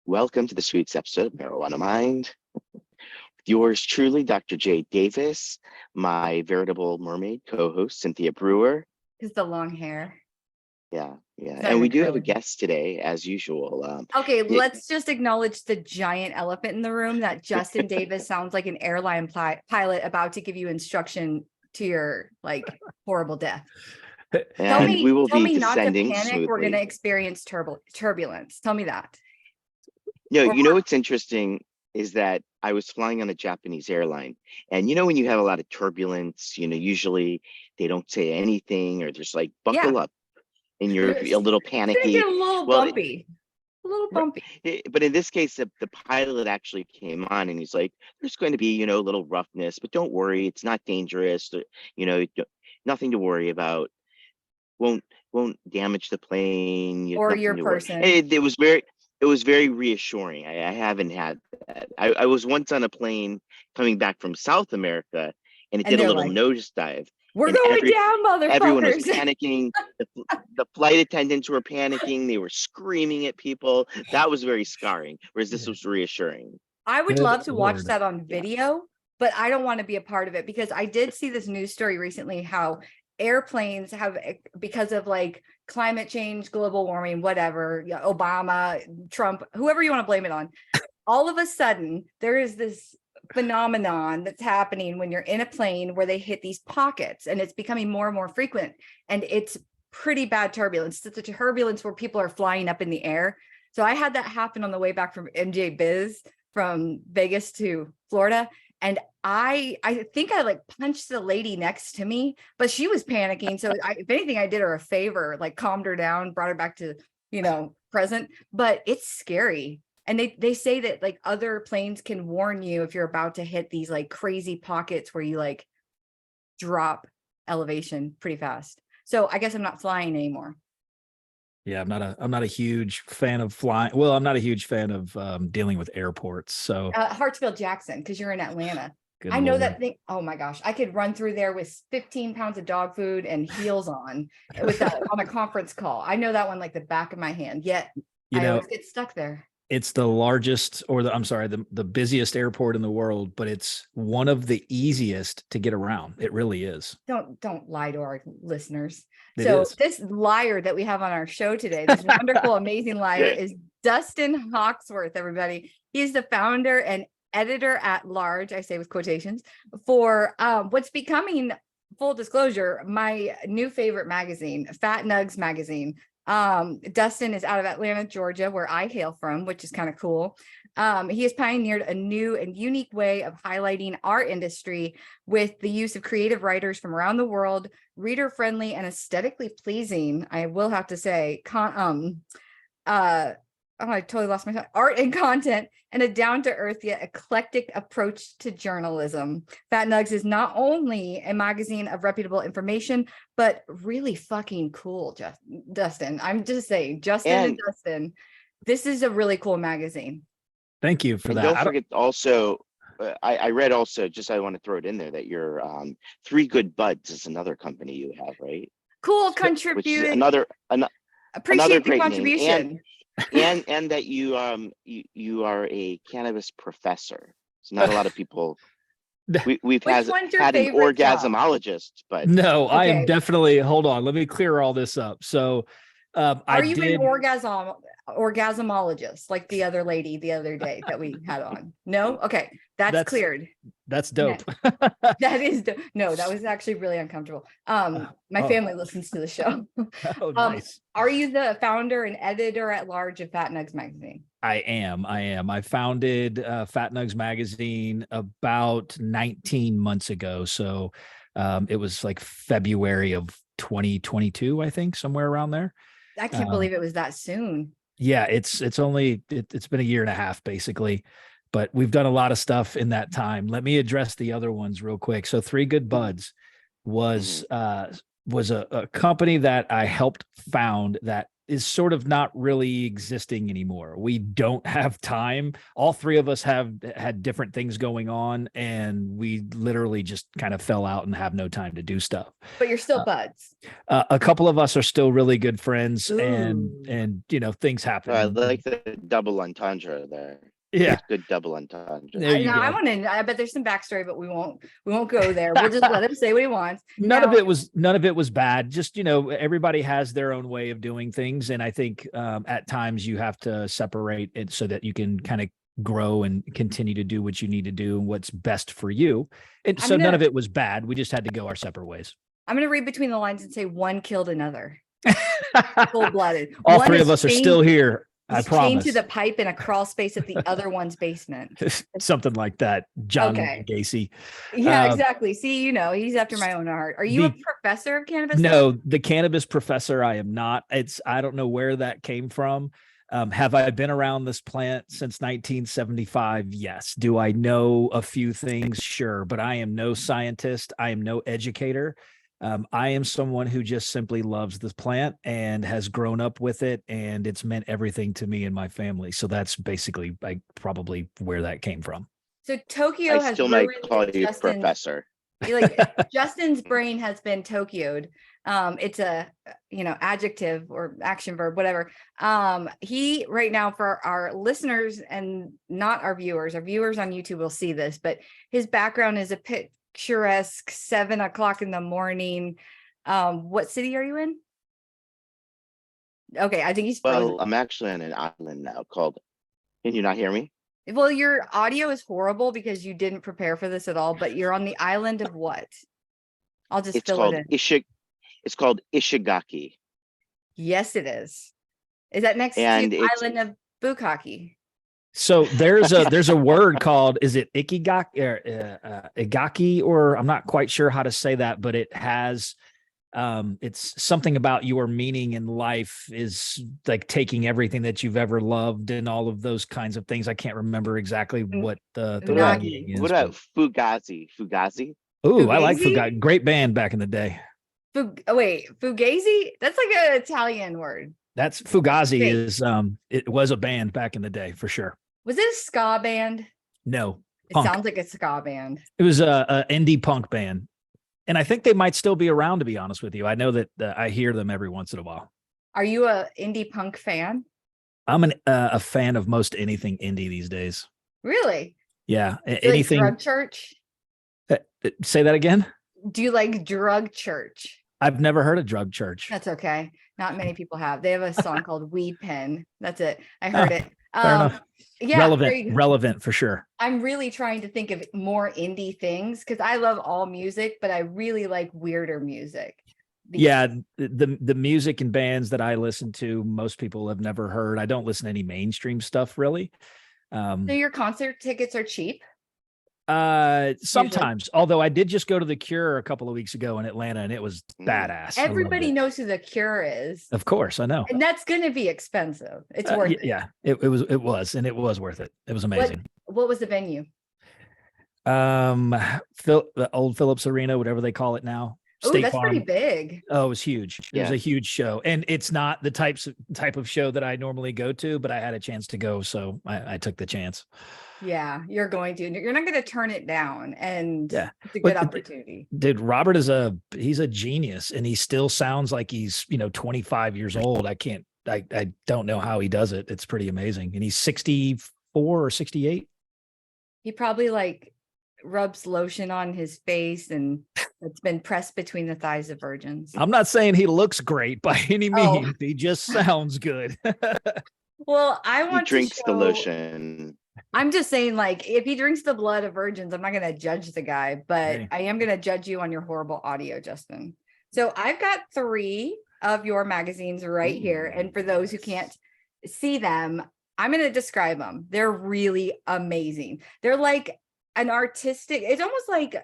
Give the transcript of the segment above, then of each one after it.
Welcome to the sweetest episode of Marijuana Mind. With yours truly, Dr. J. Davis, my veritable mermaid co-host, Cynthia Brewer. It's the long hair. Yeah. And we do have a guest today, as usual. Okay, let's just acknowledge the giant elephant in the room that Justin Davis sounds like an airline pilot about to give you instruction to your horrible death. Tell me not to panic. Smoothly. We're going to experience turbulence. Tell me that. No, you know what's interesting is that I was flying on a Japanese airline, and when you have a lot of turbulence, usually they don't say anything, or there's buckle up, and you're a little panicky. A little bumpy. But in this case, the pilot actually came on, and he's like, "There's going to be a little roughness, but don't worry, it's not dangerous. Nothing to worry about. Won't damage the plane or your person." It was very reassuring. I haven't had that. I was once on a plane coming back from South America, and it did a little nosedive. We're going down, motherfuckers. Everyone was panicking. The flight attendants were panicking. They were screaming at people. That was very scarring, whereas this was reassuring. I would love to watch that on video, but I don't want to be a part of it because I did see this news story recently how airplanes have, because of climate change, global warming, whatever, Obama, Trump, whoever you want to blame it on, all of a sudden there is this phenomenon that's happening when you're in a plane where they hit these pockets, and it's becoming more and more frequent, and it's pretty bad turbulence. It's a turbulence where people are flying up in the air. So I had that happen on the way back from MJ Biz from Vegas to Florida, and I think I punched the lady next to me, but she was panicking. So if anything, I did her a favor, calmed her down, brought her back to, present, but it's scary. And they say that other planes can warn you if you're about to hit these crazy pockets where you drop elevation pretty fast. So I guess I'm not flying anymore. Yeah, I'm not a huge fan of flying. Well, I'm not a huge fan of dealing with airports. So Hartsfield Jackson, because you're in Atlanta. I know that thing. Oh my gosh, I could run through there with 15 pounds of dog food and heels on on a conference call. I know that one like the back of my hand. Yet I always get stuck there. It's the largest, the busiest airport in the world, but it's one of the easiest to get around. It really is. Don't lie to our listeners. This liar that we have on our show today, this wonderful, amazing liar, is Dustin Hoxworth, everybody. He's the founder and editor at large, I say with quotations, for what's becoming, full disclosure, my new favorite magazine, Fat Nugs Magazine. Dustin is out of Atlanta, Georgia, where I hail from, which is kind of cool. He has pioneered a new and unique way of highlighting our industry with the use of creative writers from around the world, reader-friendly and aesthetically pleasing, I will have to say, I totally lost my thought. Art and content, and a down-to-earth yet eclectic approach to journalism. Fat Nugs is not only a magazine of reputable information, but really fucking cool, Dustin. I'm just saying, Justin and Dustin, this is a really cool magazine. Thank you for that. Don't forget also, I read also, I want to throw it in there, that your Three Good Buds is another company you have, right? Cool, contribute. Another Appreciate great the contribution. Name. And that you are a cannabis professor. So not a lot of people. We've had an orgasmologist, but no, okay. I am definitely. Hold on, let me clear all this up. So, are you an orgasmologist like the other lady the other day that we had on? No, okay, that's cleared. That's dope. That is dope. No, that was actually really uncomfortable. My family listens to the show. Oh, nice. Are you the founder and editor at large of Fat Nugs Magazine? I am. I founded Fat Nugs Magazine about 19 months ago. So it was February of 2022, I think, somewhere around there. I can't believe it was that soon. Yeah, it's been a year and a half basically, but we've done a lot of stuff in that time. Let me address the other ones real quick. So Three Good Buds was a company that I helped found that is sort of not really existing anymore. We don't have time. All three of us have had different things going on, and we literally just kind of fell out and have no time to do stuff. But you're still buds. A couple of us are still really good friends, Ooh. and you know, things happen. I like the double entendre there. Yeah, good double entendre. there you go. I bet there's some backstory, but we won't go there. We'll just let him say what he wants. None of it was bad. Just, you know, everybody has their own way of doing things, and I think at times you have to separate it so that you can kind of grow and continue to do what you need to do and what's best for you. And so none of it was bad. We just had to go our separate ways. I'm going to read between the lines and say one killed another. Full-blooded. All three of us are still here. I promise. Chained to the pipe in a crawl space at the other one's basement. Something like that. John Gacy. Yeah, exactly. See, you know, he's after my own heart. Are you a professor of cannabis? No, the cannabis professor, I am not. I don't know where that came from. Have I been around this plant since 1975? Yes. Do I know a few things? Sure. But I am no scientist. I am no educator. I am someone who just simply loves this plant and has grown up with it, and it's meant everything to me and my family. So that's basically probably where that came from. So Tokyo I still might call you professor. Like Justin's brain has been Tokyo'd. It's a, you know, adjective or action verb, whatever. He right now, for our listeners and not our viewers on YouTube will see this, but his background is a picturesque 7 o'clock in the morning. What city are you in? Okay, I think he's frozen. Well, I'm actually on an island now called, can you not hear me? Well, your audio is horrible because you didn't prepare for this at all, but you're on the island of what? I'll just fill it in. It's called Ishigaki. Yes, it is. Is that next to the island of Bukkake? So there's a word called, is it ikigaki or igaki, or I'm not quite sure how to say that, but it has it's something about your meaning in life is like taking everything that you've ever loved and all of those kinds of things. I can't remember exactly what the meaning is. What about Fugazi? Fugazi? Oh, I like Fugazi. Great band back in the day. Fugazi? That's like an Italian word. That's Fugazi is it was a band back in the day for sure. Was it a ska band? No. It sounds like a ska band. It was a indie punk band. And I think they might still be around, to be honest with you. I know that I hear them every once in a while. Are you a indie punk fan? I'm a fan of most anything indie these days. Really? Yeah. Anything. Like Drug Church? Say that again? Do you like Drug Church? I've never heard of Drug Church. That's okay. Not many people have. They have a song called Weed Pen. That's it. I heard it. Fair enough. Yeah, relevant for sure. I'm really trying to think of more indie things because I love all music, but I really like weirder music. Yeah, the music and bands that I listen to, most people have never heard. I don't listen to any mainstream stuff really. So your concert tickets are cheap? Sometimes, although I did just go to The Cure a couple of weeks ago in Atlanta and it was badass. Everybody knows who The Cure is. Of course, I know. And that's going to be expensive. It's worth it. Yeah, it was and it was worth it. It was amazing. What was the venue? The old Phillips Arena, whatever they call it now. Oh, that's Farm. Pretty big. Oh, it was huge. It was a huge show. And it's not the type of show that I normally go to, but I had a chance to go, so I took the chance. Yeah, you're going to. You're not going to turn it down, and it's a good opportunity. Dude, Robert he's a genius, and he still sounds like he's 25 years old. I don't know how he does it. It's pretty amazing, and he's 64 or 68. He probably rubs lotion on his face, and it's been pressed between the thighs of virgins. I'm not saying he looks great by any means. He just sounds good. Well, I want. He drinks the lotion. I'm just saying, if he drinks the blood of virgins, I'm not going to judge the guy, but I am going to judge you on your horrible audio, Justin. So I've got 3 of your magazines right here. And for those who can't see them, I'm going to describe them. They're really amazing. They're like an artistic, it's almost like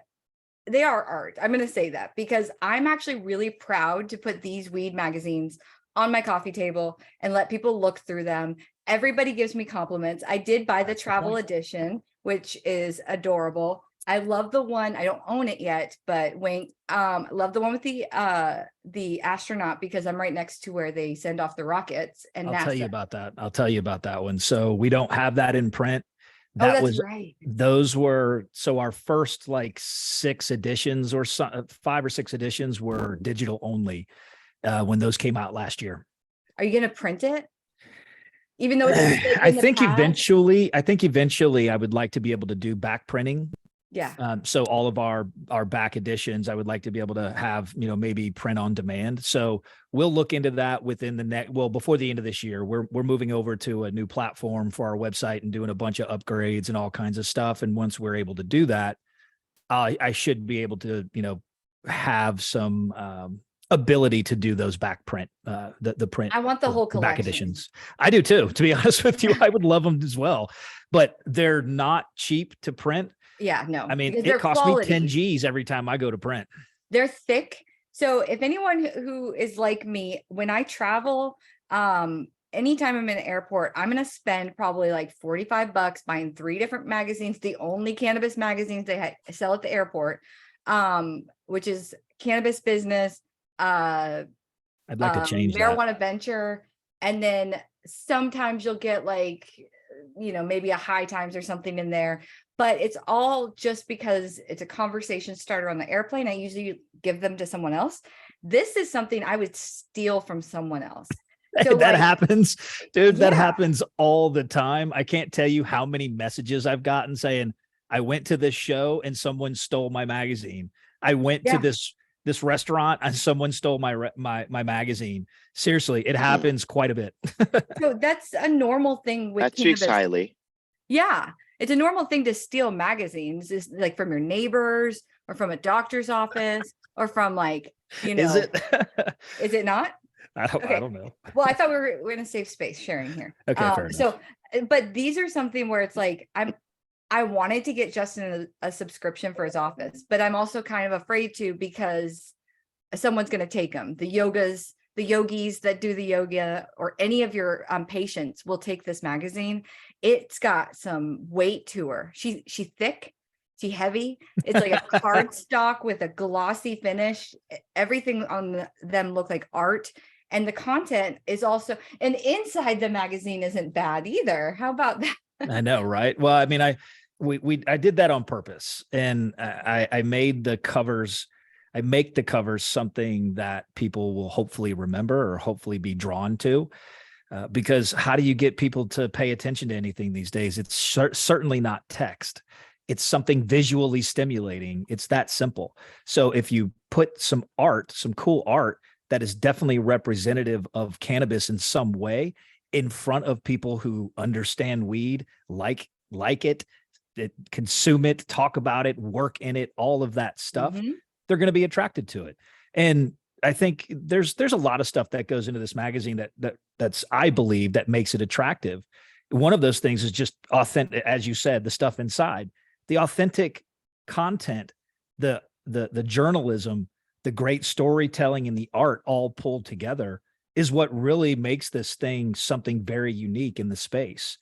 they are art. I'm going to say that because I'm actually really proud to put these weed magazines on my coffee table and let people look through them. Everybody gives me compliments. I did buy the travel edition, which is adorable. I love the one, I don't own it yet, but Wink, love the one with the astronaut, because I'm right next to where they send off the rockets, and I'll tell you NASA. about that. I'll tell you about that one. So we don't have that in print. Oh, That that's was, right. those were, so our first like 6 editions or 5 or 6 editions were digital only when those came out last year. Are you gonna print it? Even though it's like I in the think past? eventually I would like to be able to do back printing. Yeah. So all of our back editions, I would like to be able to have, maybe print on demand. So we'll look into that within before the end of this year. We're moving over to a new platform for our website and doing a bunch of upgrades and all kinds of stuff. And once we're able to do that, I should be able to, have some ability to do those back print, the print. I want the whole the back collection. editions. I do too, to be honest with you. I would love them as well, but they're not cheap to print. Yeah, no. I mean, because it they're costs me 10 quality. G's every time I go to print. They're thick. So if anyone who is like me, when I travel, anytime I'm in an airport, I'm gonna spend probably like $45 buying 3 different magazines, the only cannabis magazines they sell at the airport, which is Cannabis Business, I'd like to change that. Marijuana Venture, and then sometimes you'll get like, maybe a High Times or something in there. But it's all just because it's a conversation starter on the airplane. I usually give them to someone else. This is something I would steal from someone else. So that happens, dude. That Yeah. happens all the time. I can't tell you how many messages I've gotten saying, I went to this show and someone stole my magazine. I went to this restaurant and someone stole my magazine. Seriously, it happens quite a bit. So that's a normal thing with That speaks cannabis. highly. Yeah, it's a normal thing to steal magazines, is like from your neighbors or from a doctor's office or from like, Is it? Is it not? I don't know. Well, I thought we were in a safe space sharing here. Okay, fair enough. So, but these are something where it's like, I wanted to get Justin a subscription for his office, but I'm also kind of afraid to, because someone's going to take them. The yogis that do the yoga, or any of your patients will take this magazine. It's got some weight to her. She's thick, she's heavy. It's like a cardstock with a glossy finish. Everything on them look like art. And the content is also, and inside the magazine isn't bad either. How about that? I know, right? Well, I mean, I did that on purpose, and I made the covers. I make the covers something that people will hopefully remember or hopefully be drawn to, because how do you get people to pay attention to anything these days? It's certainly not text. It's something visually stimulating. It's that simple. So if you put some cool art that is definitely representative of cannabis in some way in front of people who understand weed, like it, consume it, talk about it, work in it, all of that stuff, they're going to be attracted to it. And I think there's a lot of stuff that goes into this magazine that's I believe that makes it attractive. One of those things is just authentic, as you said, the stuff inside, the authentic content, the journalism, the great storytelling, and the art all pulled together is what really makes this thing something very unique in the space.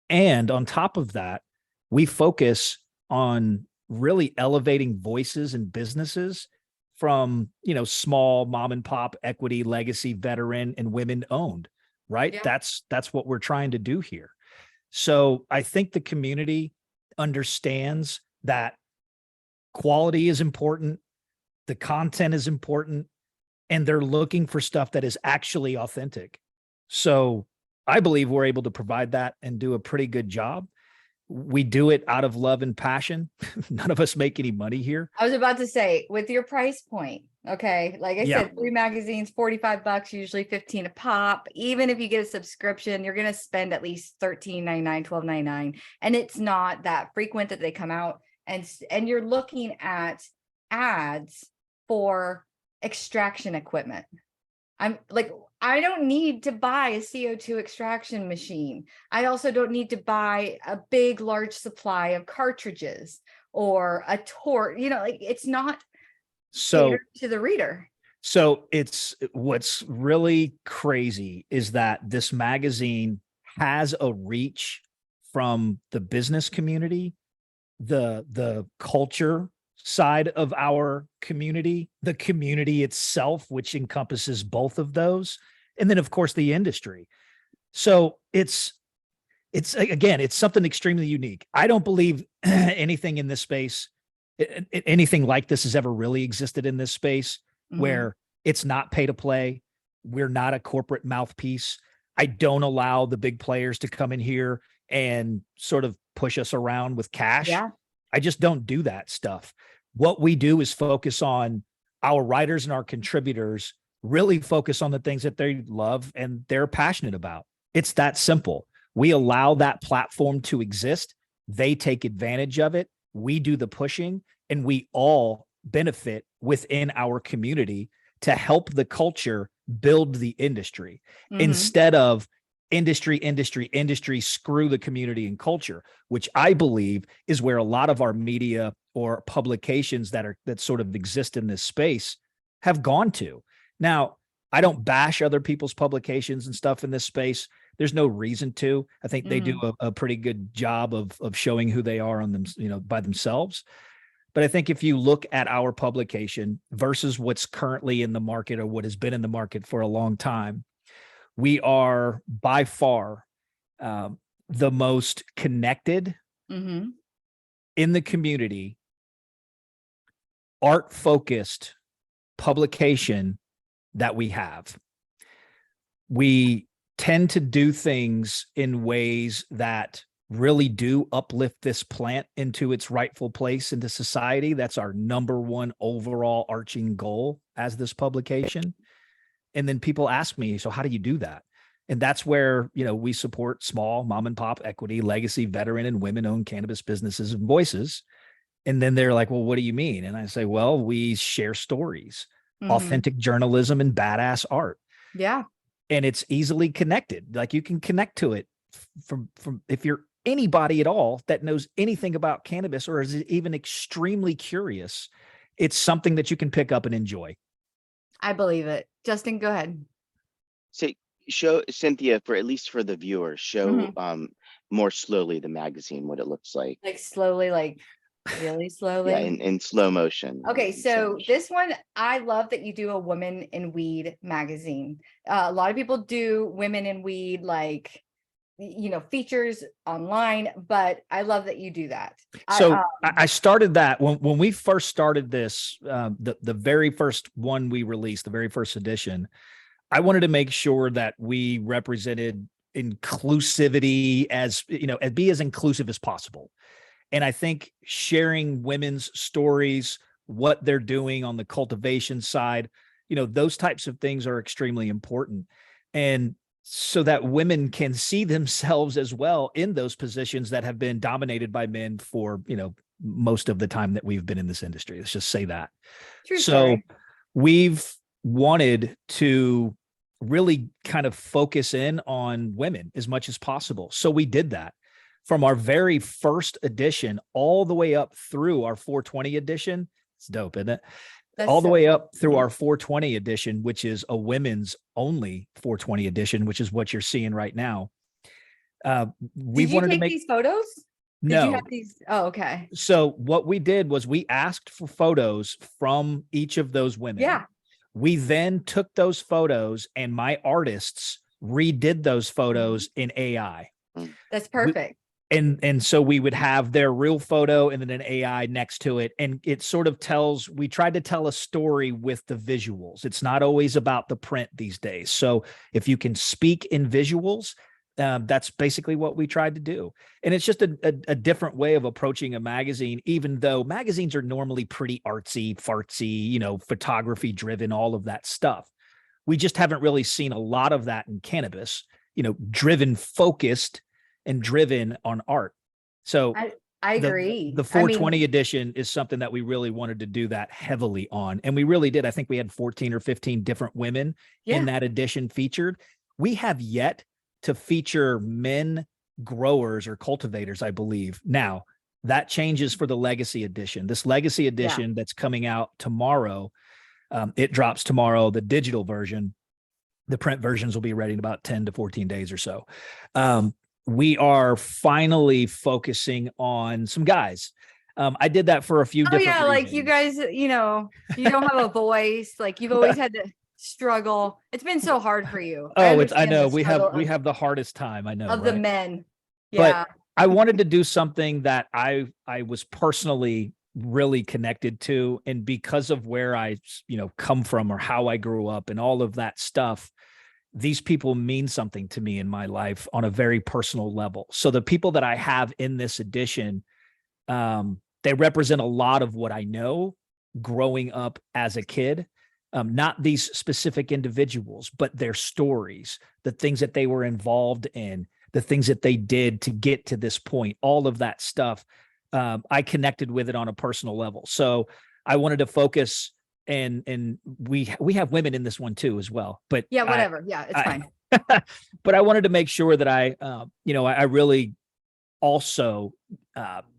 And on top of that, we focus on really elevating voices and businesses from, small mom and pop, equity, legacy, veteran, and women owned, right? Yeah. That's what we're trying to do here. So I think the community understands that quality is important, the content is important, and they're looking for stuff that is actually authentic. So I believe we're able to provide that and do a pretty good job. We do it out of love and passion. None of us make any money here. I was about to say, with your price point, okay, like I said, 3 magazines, $45, usually 15 a pop. Even if you get a subscription, you're going to spend at least $13.99, $12.99. And it's not that frequent that they come out, and you're looking at ads for extraction equipment. I'm like, I don't need to buy a CO2 extraction machine. I also don't need to buy a big, large supply of cartridges or a torch. Like, it's not catered to the reader. So what's really crazy is that this magazine has a reach from the business community the culture side of our community, the community itself, which encompasses both of those, and then of course the industry. So it's again, it's something extremely unique. I don't believe anything in this space, anything like this has ever really existed in this space where it's not pay to play. We're not a corporate mouthpiece. I don't allow the big players to come in here and sort of push us around with cash. Yeah. I just don't do that stuff. What we do is focus on our writers and our contributors, really focus on the things that they love and they're passionate about. It's that simple. We allow that platform to exist. They take advantage of it. We do the pushing, and we all benefit within our community to help the culture build the industry instead of industry, screw the community and culture, which I believe is where a lot of our media or publications that sort of exist in this space have gone to. Now, I don't bash other people's publications and stuff in this space. There's no reason to. I think they do a pretty good job of showing who they are on them, by themselves. But I think if you look at our publication versus what's currently in the market or what has been in the market for a long time, we are by far the most connected in the community, art-focused publication that we have. We tend to do things in ways that really do uplift this plant into its rightful place into society. That's our number one overall arching goal as this publication. And then people ask me, so how do you do that? And that's where, we support small mom and pop equity, legacy, veteran, and women-owned cannabis businesses and voices. And then they're like, well, what do you mean? And I say, well, we share stories, authentic journalism, and badass art. Yeah. And it's easily connected. Like you can connect to it from if you're anybody at all that knows anything about cannabis or is even extremely curious, it's something that you can pick up and enjoy. I believe it. Justin, go ahead. So show Cynthia, for at least for the viewers, show more slowly the magazine, what it looks like. Like slowly, like really slowly. Yeah, in slow motion. Okay, so this one, I love that you do a woman in weed magazine. A lot of people do women in weed, like, features online, but I love that you do that. So I started that when we first started this, the very first one we released, the very first edition, I wanted to make sure that we represented inclusivity as be as inclusive as possible. And I think sharing women's stories, what they're doing on the cultivation side, those types of things are extremely important. And so that women can see themselves as well in those positions that have been dominated by men for, most of the time that we've been in this industry. Let's just say that. True so story. We've wanted to really kind of focus in on women as much as possible. So we did that from our very first edition all the way up through our 420 edition. It's dope, isn't it? That's all the so way up through cool. our 420 edition, which is a women's only 420 edition, which is what you're seeing right now. We wanted to make these photos? No. Did you have these? Oh, okay. So what we did was we asked for photos from each of those women. Yeah. We then took those photos and my artists redid those photos in AI. That's perfect. And so we would have their real photo and then an AI next to it. And it sort of we tried to tell a story with the visuals. It's not always about the print these days. So if you can speak in visuals, that's basically what we tried to do. And it's just a different way of approaching a magazine, even though magazines are normally pretty artsy, fartsy, photography driven, all of that stuff. We just haven't really seen a lot of that in cannabis, driven, focused, and driven on art. So I agree. The 420 edition is something that we really wanted to do that heavily on. And we really did. I think we had 14 or 15 different women in that edition featured. We have yet to feature men growers or cultivators, I believe. Now, that changes for the legacy edition. This legacy edition that's coming out tomorrow, it drops tomorrow, the digital version. The print versions will be ready in about 10 to 14 days or so. We are finally focusing on some guys. I did that for a few Oh different yeah, reasons. like you guys, you don't have a voice. Like you've always had to struggle. It's been so hard for you. I know understand the struggle we have the hardest time. I know, of right? the men. But Yeah. I wanted to do something that I was personally really connected to, and because of where I come from or how I grew up and all of that stuff, these people mean something to me in my life on a very personal level. So the people that I have in this edition, they represent a lot of what I know growing up as a kid. Not these specific individuals, but their stories, the things that they were involved in, the things that they did to get to this point, all of that stuff. I connected with it on a personal level. So I wanted to focus, and we have women in this one too as well. But Yeah, whatever. It's fine. But I wanted to make sure that I really also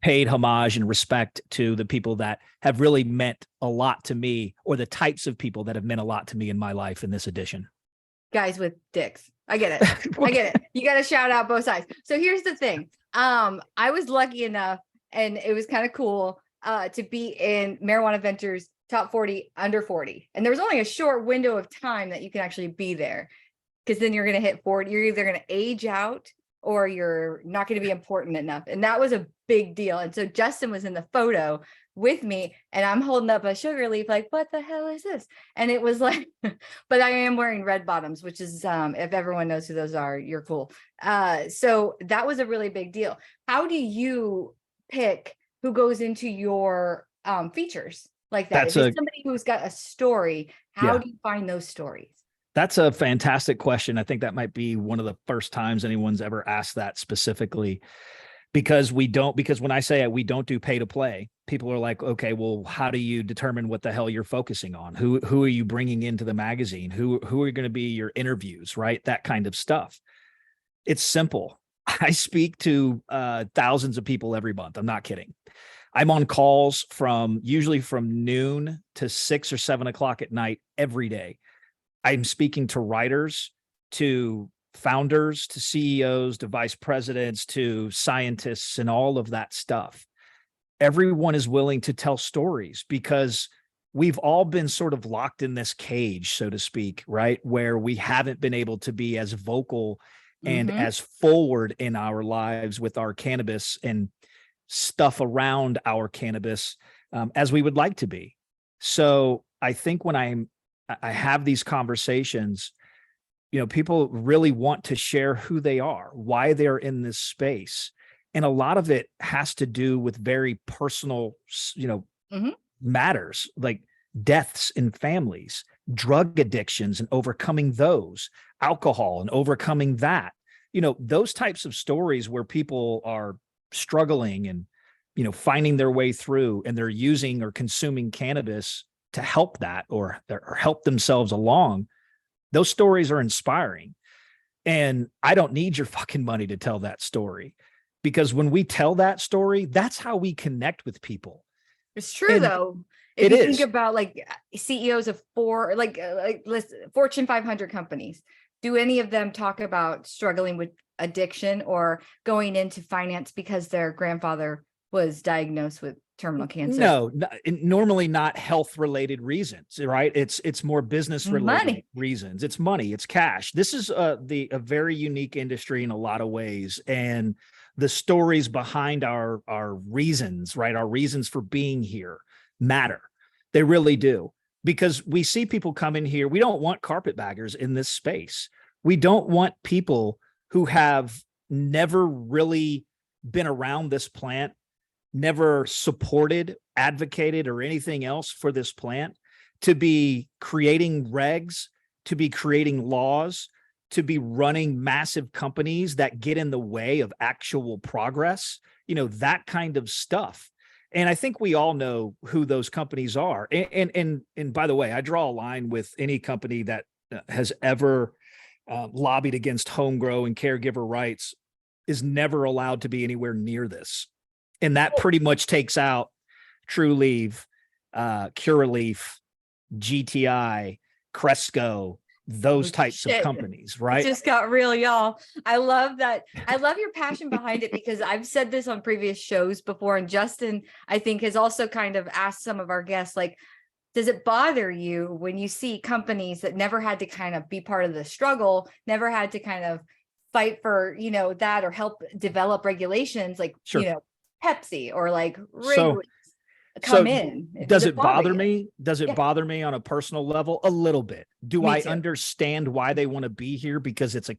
paid homage and respect to the people that have really meant a lot to me, or the types of people that have meant a lot to me in my life in this edition. Guys with dicks. I get it. I get it. You got to shout out both sides. So here's the thing. I was lucky enough, and it was kind of cool to be in Marijuana Ventures top 40 under 40. And there was only a short window of time that you can actually be there, because then you're going to hit 40. You're either going to age out or you're not going to be important enough. And that was a big deal. And so Justin was in the photo with me, and I'm holding up a sugar leaf like, what the hell is this? And it was like, but I am wearing red bottoms, which is, if everyone knows who those are, you're cool. So that was a really big deal. How do you pick who goes into your features like that? If it's somebody who's got a story, how do you find those stories? That's a fantastic question. I think that might be one of the first times anyone's ever asked that specifically, because when I say it, we don't do pay to play. People are like, okay, well, how do you determine what the hell you're focusing on? Who are you bringing into the magazine? Who are going to be your interviews, right? That kind of stuff. It's simple. I speak to thousands of people every month. I'm not kidding. I'm on calls usually from noon to 6 or 7 o'clock at night every day. I'm speaking to writers, to founders, to CEOs, to vice presidents, to scientists, and all of that stuff. Everyone is willing to tell stories, because we've all been sort of locked in this cage, so to speak, right? Where we haven't been able to be as vocal and as forward in our lives with our cannabis and stuff around our cannabis as we would like to be. So I think when I have these conversations, people really want to share who they are, why they're in this space. And a lot of it has to do with very personal, matters, like deaths in families, drug addictions and overcoming those, alcohol and overcoming that, those types of stories where people are struggling and, finding their way through, and they're using or consuming cannabis to help that or help themselves along. Those stories are inspiring. And I don't need your fucking money to tell that story, because when we tell that story, that's how we connect with people. It's true, though. If you think about like CEOs of Fortune 500 companies, do any of them talk about struggling with addiction or going into finance because their grandfather was diagnosed with terminal cancer? No, normally not health related reasons, right? It's more business related reasons. It's money, it's cash. This is a very unique industry in a lot of ways. And the stories behind our reasons, right? Our reasons for being here matter. They really do. Because we see people come in here. We don't want carpetbaggers in this space. We don't want people who have never really been around this plant, never supported, advocated, or anything else for this plant, to be creating regs, to be creating laws, to be running massive companies that get in the way of actual progress, that kind of stuff. And I think we all know who those companies are. And by the way, I draw a line with any company that has ever lobbied against home grow and caregiver rights is never allowed to be anywhere near this. And that pretty much takes out True Leaf, Curaleaf, GTI, Cresco, those types of Shit. companies, It right? just got real, y'all. I love that. I love your passion behind it, because I've said this on previous shows before, and Justin, I think, has also kind of asked some of our guests, like, does it bother you when you see companies that never had to kind of be part of the struggle, never had to kind of fight for, that, or help develop regulations, like, Sure. Pepsi or like So, Wrigley come so in? does it bother you? me? Does it Yeah. bother me on a personal level? A little bit. Do Me I too. understand why they want to be here? Because it's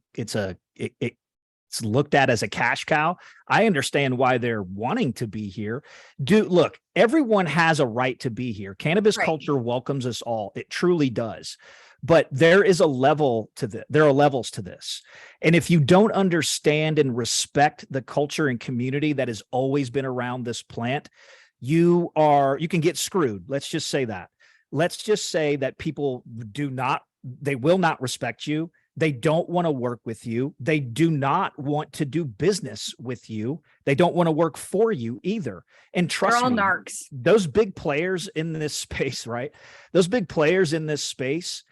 looked at as a cash cow. I understand why they're wanting to be here. Look, everyone has a right to be here. Cannabis Right. culture welcomes us all. It truly does. But there is a level to this. There are levels to this. And if you don't understand and respect the culture and community that has always been around this plant, you can get screwed. Let's just say that. Let's just say that people they will not respect you. They don't want to work with you. They do not want to do business with you. They don't want to work for you either. And trust me, narcs. Those big players in this space, right? Those big players in this space,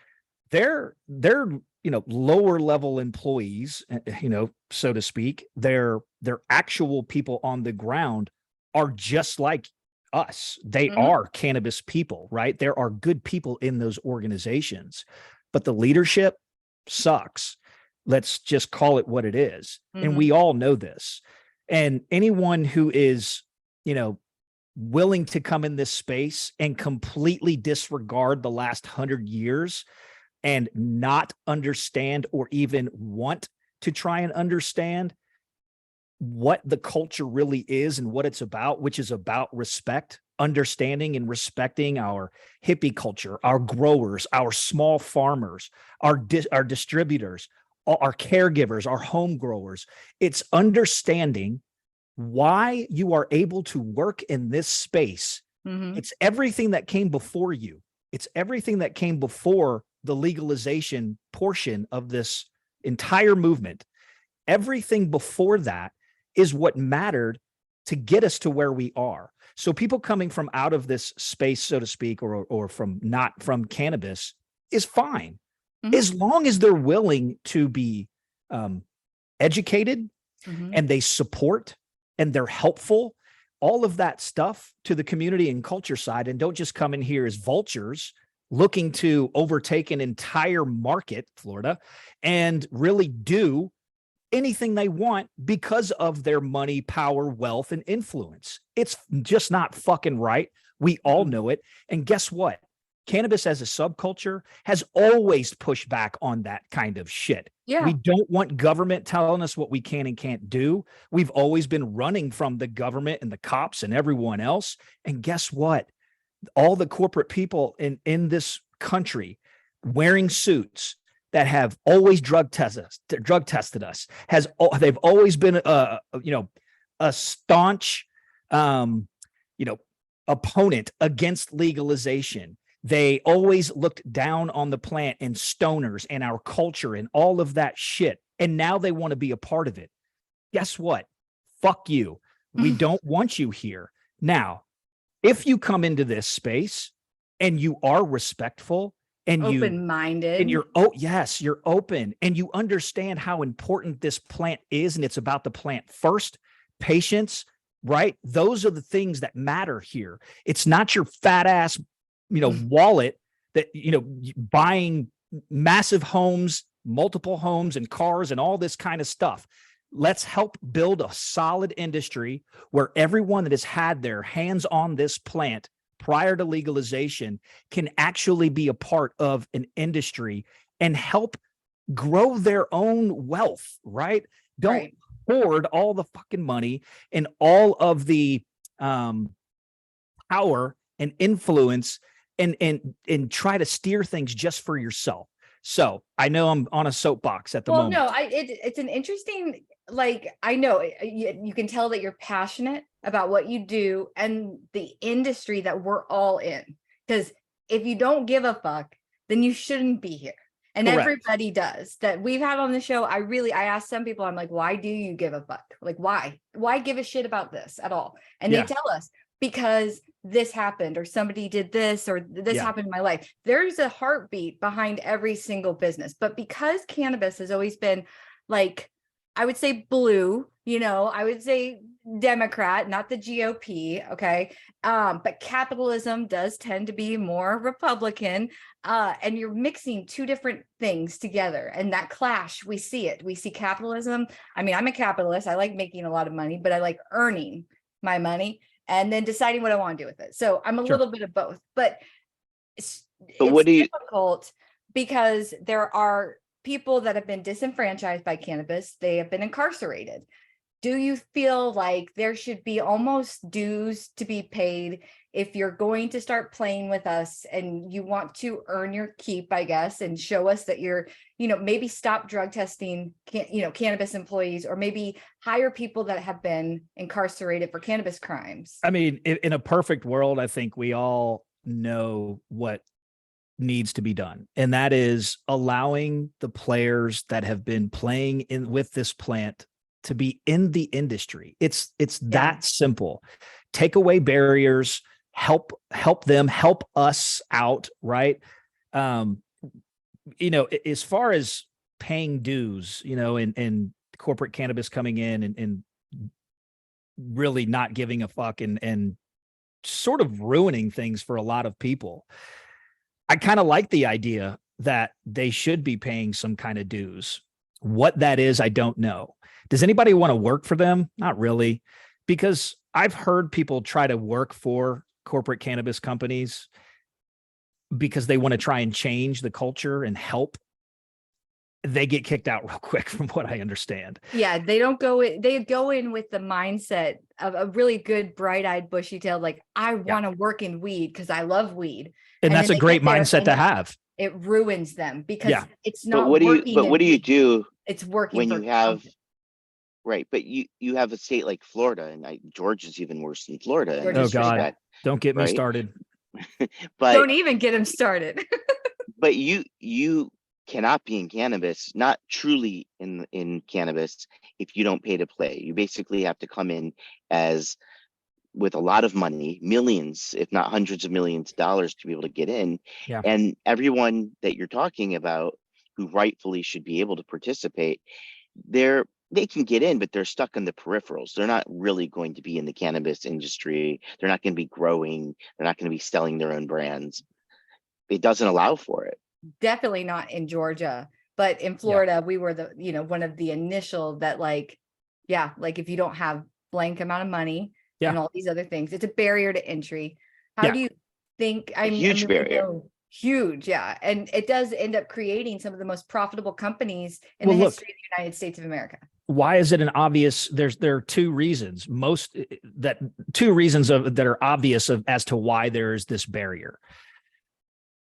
they're lower level employees, so to speak. Their actual people on the ground are just like us. They are cannabis people, right? There are good people in those organizations, but the leadership sucks. Let's just call it what it is. And we all know this. And anyone who is, willing to come in this space and completely disregard the last 100 years and not understand or even want to try and understand what the culture really is and what it's about, which is about respect, understanding and respecting our hippie culture, our growers, our small farmers, our distributors, our caregivers, our home growers. It's understanding why you are able to work in this space. It's everything that came before you. It's everything that came before the legalization portion of this entire movement. Everything before that is what mattered to get us to where we are. So people coming from out of this space, so to speak, or from not from cannabis is fine, as long as they're willing to be educated and they support and they're helpful, all of that stuff to the community and culture side, and don't just come in here as vultures looking to overtake an entire market, Florida, and really do anything they want because of their money, power, wealth, and influence. It's just not fucking right. We all know it. And guess what? Cannabis as a subculture has always pushed back on that kind of shit. Yeah. We don't want government telling us what we can and can't do. We've always been running from the government and the cops and everyone else. And guess what? All the corporate people in this country wearing suits that have always drug tested us, they've always been a staunch opponent against legalization. They always looked down on the plant and stoners and our culture and all of that shit. And now they want to be a part of it. Guess what? Fuck you. We don't want you here. Now, if you come into this space and you are respectful and open-minded and you're open and you understand how important this plant is, and it's about the plant first, patience, right? Those are the things that matter here. It's not your fat ass wallet that, buying massive homes, multiple homes and cars and all this kind of stuff. Let's help build a solid industry where everyone that has had their hands on this plant prior to legalization can actually be a part of an industry and help grow their own wealth, right? Don't hoard all the fucking money and all of the power and influence and try to steer things just for yourself. So I know I'm on a soapbox at the moment. No, it's an interesting, I know you can tell that you're passionate about what you do and the industry that we're all in. Because if you don't give a fuck, then you shouldn't be here. And Correct. Everybody does that we've had on the show. I asked some people, I'm like, why do you give a fuck? Like, why give a shit about this at all? And they tell us, because this happened or somebody did this or this happened in my life. There's a heartbeat behind every single business. But because cannabis has always been like, I would say blue, I would say Democrat, not the GOP. Okay. But capitalism does tend to be more Republican. And you're mixing two different things together, and that clash, we see it. We see capitalism. I mean, I'm a capitalist. I like making a lot of money, but I like earning my money and then deciding what I want to do with it. So I'm a little bit of both, but it's difficult because there are people that have been disenfranchised by cannabis. They have been incarcerated. Do you feel like there should be almost dues to be paid if you're going to start playing with us and you want to earn your keep, I guess, and show us that you're, maybe stop drug testing, cannabis employees, or maybe hire people that have been incarcerated for cannabis crimes? I mean, in a perfect world, I think we all know what needs to be done. And that is allowing the players that have been playing with this plant to be in the industry. It's that simple. Take away barriers, help them, help us out, right? As far as paying dues, and corporate cannabis coming in and really not giving a fuck and sort of ruining things for a lot of people. I kind of like the idea that they should be paying some kind of dues. What that is, I don't know. Does anybody want to work for them? Not really, because I've heard people try to work for corporate cannabis companies because they want to try and change the culture and help. They get kicked out real quick from what I understand. Yeah, they don't go in, they go in with the mindset of a really good, bright-eyed, bushy-tailed, like, I want to work in weed because I love weed. And that's a great mindset to have. It ruins them because it's not what do you do? It's working when you have right, but you have a state like Florida, and Georgia's even worse than Florida. Oh God, don't get me started. But don't even get him started. But you cannot be in cannabis, not truly in cannabis, if you don't pay to play. You basically have to come in with a lot of money, millions, if not hundreds of millions of dollars, to be able to get in. Yeah. And everyone that you're talking about who rightfully should be able to participate, they can get in, but they're stuck in the peripherals. They're not really going to be in the cannabis industry. They're not going to be growing. They're not going to be selling their own brands. It doesn't allow for it. Definitely not in Georgia, but in Florida, we were one of the initial that like if you don't have blank amount of money and all these other things, it's a barrier to entry. How do you think? Huge barrier. Huge, yeah. And it does end up creating some of the most profitable companies in the history of the United States of America. Why is it an obvious? There are two reasons. That are obvious as to why there is this barrier.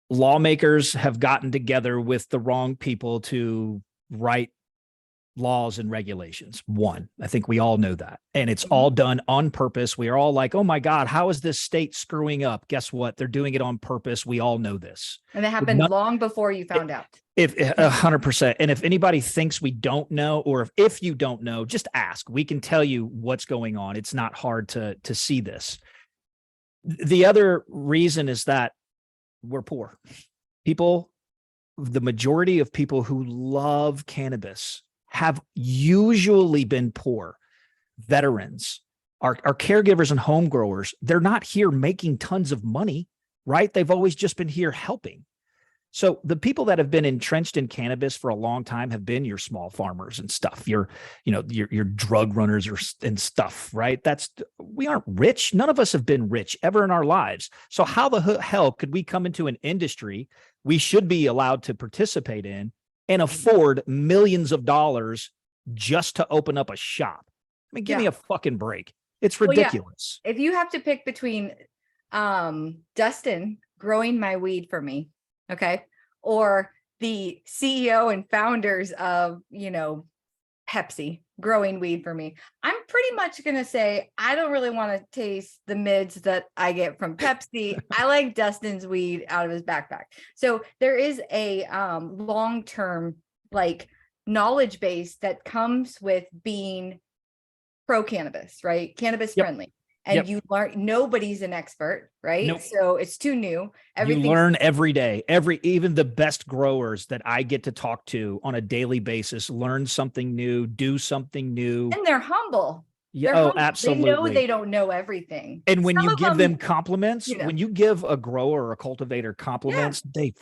Lawmakers have gotten together with the wrong people to write laws and regulations. One, I think we all know that. And it's all done on purpose. We are all like, oh my God, how is this state screwing up? Guess what? They're doing it on purpose. We all know this. And it happened long before you found out. If 100%. And if anybody thinks we don't know, or if you don't know, just ask. We can tell you what's going on. It's not hard to see this. The other reason is that we're poor. The majority of people who love cannabis have usually been poor. Veterans, our caregivers and home growers, they're not here making tons of money, right? They've always just been here helping. So the people that have been entrenched in cannabis for a long time have been your small farmers and stuff, your drug runners and stuff, right? We aren't rich. None of us have been rich ever in our lives. So how the hell could we come into an industry we should be allowed to participate in and afford millions of dollars just to open up a shop? I mean, give me a fucking break. It's ridiculous. If you have to pick between Dustin growing my weed for me, okay, or the CEO and founders of, Pepsi growing weed for me, I'm pretty much going to say, I don't really want to taste the mids that I get from Pepsi. I like Dustin's weed out of his backpack. So there is a long-term knowledge base that comes with being pro cannabis, right? Cannabis friendly. and you learn, nobody's an expert, right? Nope. So it's too new. You learn every day. Even the best growers that I get to talk to on a daily basis learn something new, do something new. And they're humble. Yeah. They're humble. Absolutely. They know they don't know everything. And when you give them compliments, when you give a grower or a cultivator compliments, they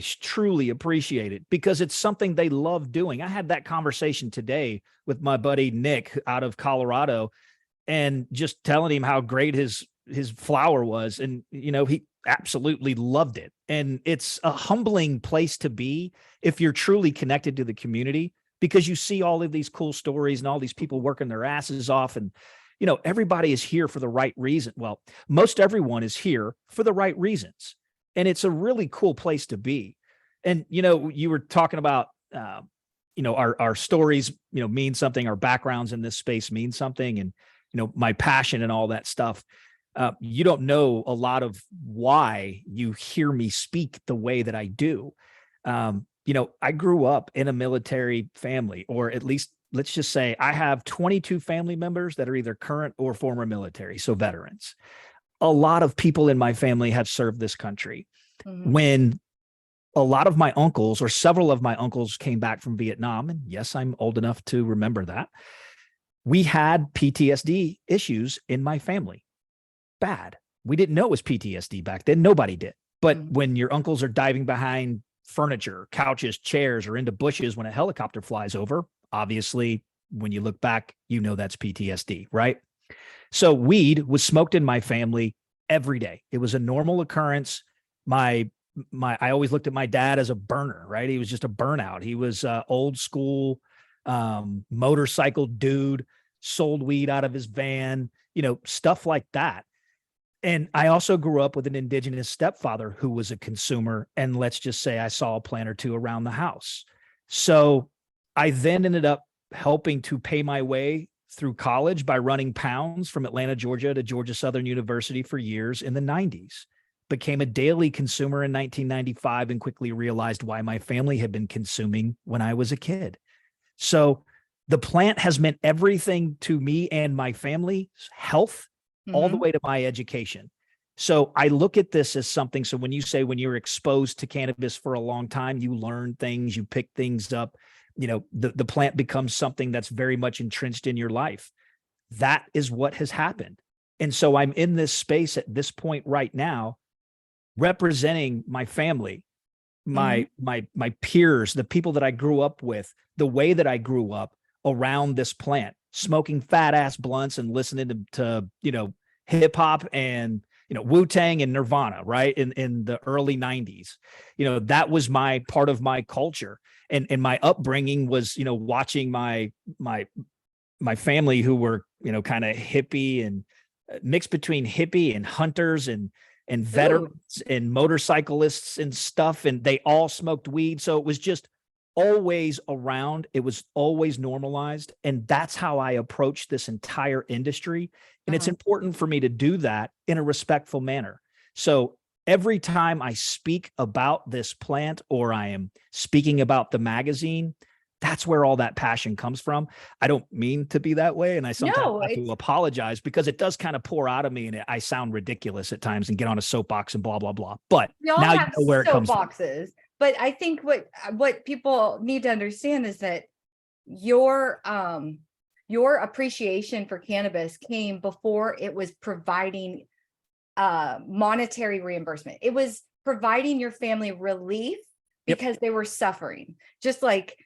truly appreciate it because it's something they love doing. I had that conversation today with my buddy Nick out of Colorado, and just telling him how great his flower was. And, he absolutely loved it. And it's a humbling place to be if you're truly connected to the community, because you see all of these cool stories and all these people working their asses off. And, everybody is here for the right reason. Well, most everyone is here for the right reasons. And it's a really cool place to be. And, you were talking about, our stories, mean something, our backgrounds in this space mean something. And, my passion and all that stuff. You don't know a lot of why you hear me speak the way that I do. I grew up in a military family, or at least let's just say I have 22 family members that are either current or former military, so veterans. A lot of people in my family have served this country. Mm-hmm. When a lot of my uncles, or several of my uncles, came back from Vietnam, and yes, I'm old enough to remember that, we had PTSD issues in my family. Bad. We didn't know it was PTSD back then. Nobody did. But when your uncles are diving behind furniture, couches, chairs, or into bushes when a helicopter flies over, obviously, when you look back, that's PTSD, right? So weed was smoked in my family every day. It was a normal occurrence. I always looked at my dad as a burner, right? He was just a burnout. He was old school, motorcycle dude, sold weed out of his van, stuff like that. And I also grew up with an indigenous stepfather who was a consumer. And let's just say I saw a plant or two around the house. So I then ended up helping to pay my way through college by running pounds from Atlanta, Georgia to Georgia Southern University for years in the 90s. Became a daily consumer in 1995 and quickly realized why my family had been consuming when I was a kid. So the plant has meant everything to me and my family's health, all the way to my education. So I look at this as something. So when you say, when you're exposed to cannabis for a long time, you learn things, you pick things up, the plant becomes something that's very much entrenched in your life. That is what has happened. And so I'm in this space at this point right now, representing my family, my peers, the people that I grew up with, the way that I grew up around this plant, smoking fat ass blunts and listening to hip hop and, Wu-Tang and Nirvana, right? In the early 90s, that was my part of my culture. And my upbringing was, watching my family, who were, kind of hippie and mixed between hippie and hunters and veterans and motorcyclists and stuff. And they all smoked weed. So it was just always around. It was always normalized. And that's how I approach this entire industry. And it's important for me to do that in a respectful manner. So every time I speak about this plant, or I am speaking about the magazine, that's where all that passion comes from. I don't mean to be that way. And I sometimes have to apologize, because it does kind of pour out of me, and I sound ridiculous at times and get on a soapbox and blah, blah, blah. But now you know where it comes from. But I think what people need to understand is that your appreciation for cannabis came before it was providing monetary reimbursement. It was providing your family relief because they were suffering. Just like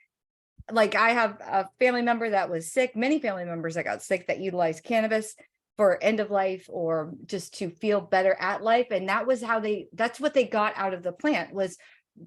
I have a family member that was sick, many family members that got sick that utilized cannabis for end of life or just to feel better at life. And that's what they got out of the plant, was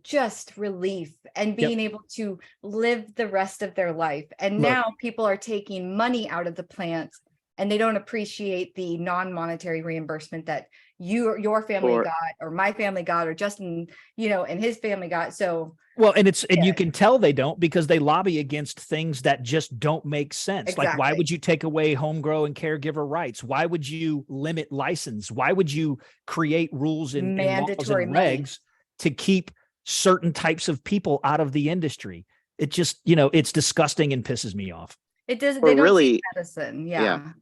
just relief and being able to live the rest of their life. And now people are taking money out of the plants, and they don't appreciate the non-monetary reimbursement that your family got, or my family got, or Justin, and his family got. So and you can tell they don't, because they lobby against things that just don't make sense. Exactly. Like, why would you take away home grow and caregiver rights? Why would you limit license? Why would you create rules and mandatory laws and regs to keep certain types of people out of the industry? It just, it's disgusting and pisses me off. It doesn't. They don't see medicine. Yeah.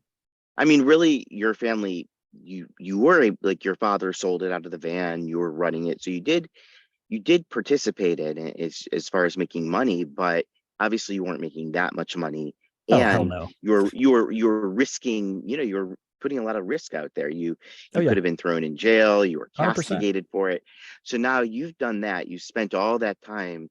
I mean, really, your family, you were like your father sold it out of the van, you were running it, so you did participate in it as far as making money, but obviously you weren't making that much money, Oh, hell and no. you were risking, you're putting a lot of risk out there. Oh You yeah. could have been thrown in jail, you were 100%. castigated for it. So now you've done that, you spent all that time,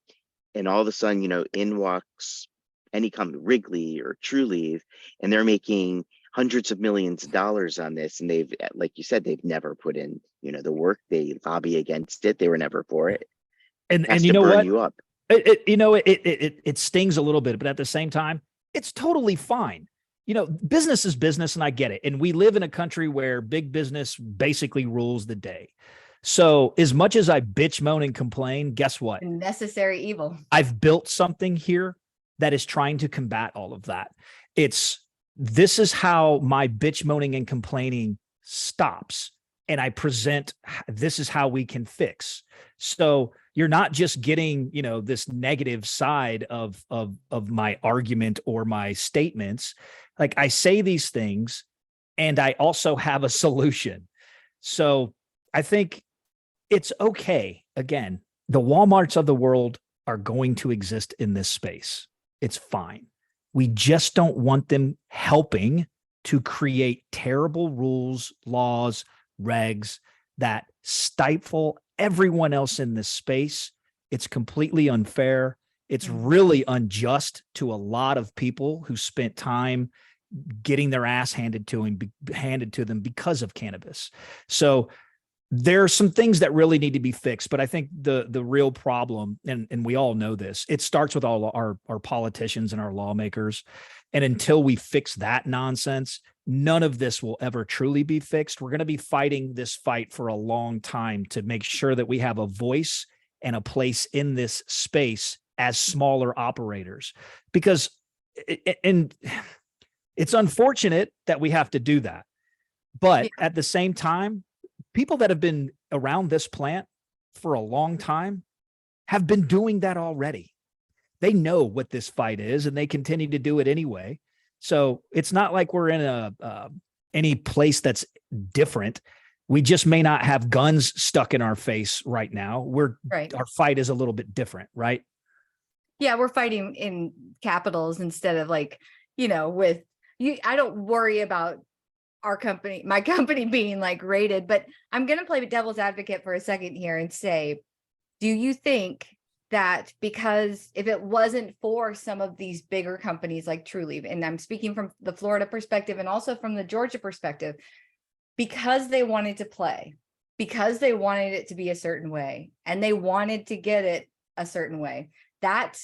and all of a sudden, in walks any company, Wrigley or Trulieve, and they're making hundreds of millions of dollars on this, and they've, like you said, they've never put in, the work. They lobby against it. They were never for it. And Has you to know burn what? you up. It stings a little bit, but at the same time, it's totally fine. Business is business, and I get it. And we live in a country where big business basically rules the day. So as much as I bitch, moan, and complain, guess what? Necessary evil. I've built something here that is trying to combat all of that. This is how my bitch, moaning, and complaining stops. And I present, this is how we can fix. So you're not just getting, this negative side of my argument or my statements. Like, I say these things and I also have a solution. So I think it's okay. Again, the Walmarts of the world are going to exist in this space. It's fine. We just don't want them helping to create terrible rules, laws, regs that stifle everyone else in this space. It's completely unfair. It's really unjust to a lot of people who spent time getting their ass handed to them because of cannabis. So there are some things that really need to be fixed, but I think the real problem, and we all know this, it starts with all our politicians and our lawmakers. And until we fix that nonsense, none of this will ever truly be fixed. We're going to be fighting this fight for a long time to make sure that we have a voice and a place in this space as smaller operators, because it's unfortunate that we have to do that. But at the same time, people that have been around this plant for a long time have been doing that already. They know what this fight is, and they continue to do it anyway. So it's not like we're in any place that's different. We just may not have guns stuck in our face right now. Our fight is a little bit different, right? Yeah, we're fighting in capitals instead of with you. I don't worry about my company being rated, but I'm going to play devil's advocate for a second here and say, do you think that because if it wasn't for some of these bigger companies like Trulieve, and I'm speaking from the Florida perspective and also from the Georgia perspective, because they wanted to play, because they wanted it to be a certain way, and they wanted to get it a certain way, that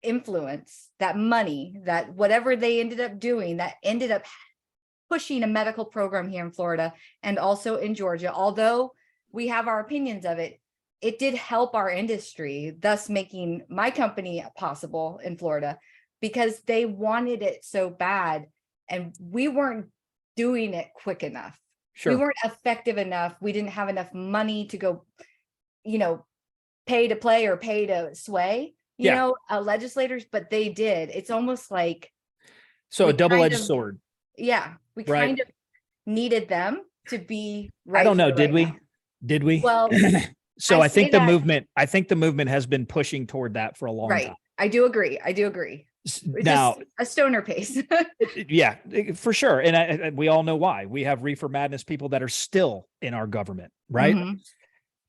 influence, that money, that whatever they ended up doing, that ended up pushing a medical program here in Florida and also in Georgia, although we have our opinions of it, it did help our industry, thus making my company possible in Florida, because they wanted it so bad and we weren't doing it quick enough. Sure. We weren't effective enough. We didn't have enough money to go, pay to play or pay to sway, legislators, but they did. It's almost like a double-edged sword. Yeah, we kind of needed them to be right. I don't know. Did we? Now. Did we? Well, so I think the movement has been pushing toward that for a long time. I do agree. Now, just a stoner pace. Yeah, for sure. And we all know why. We have reefer madness people that are still in our government, right?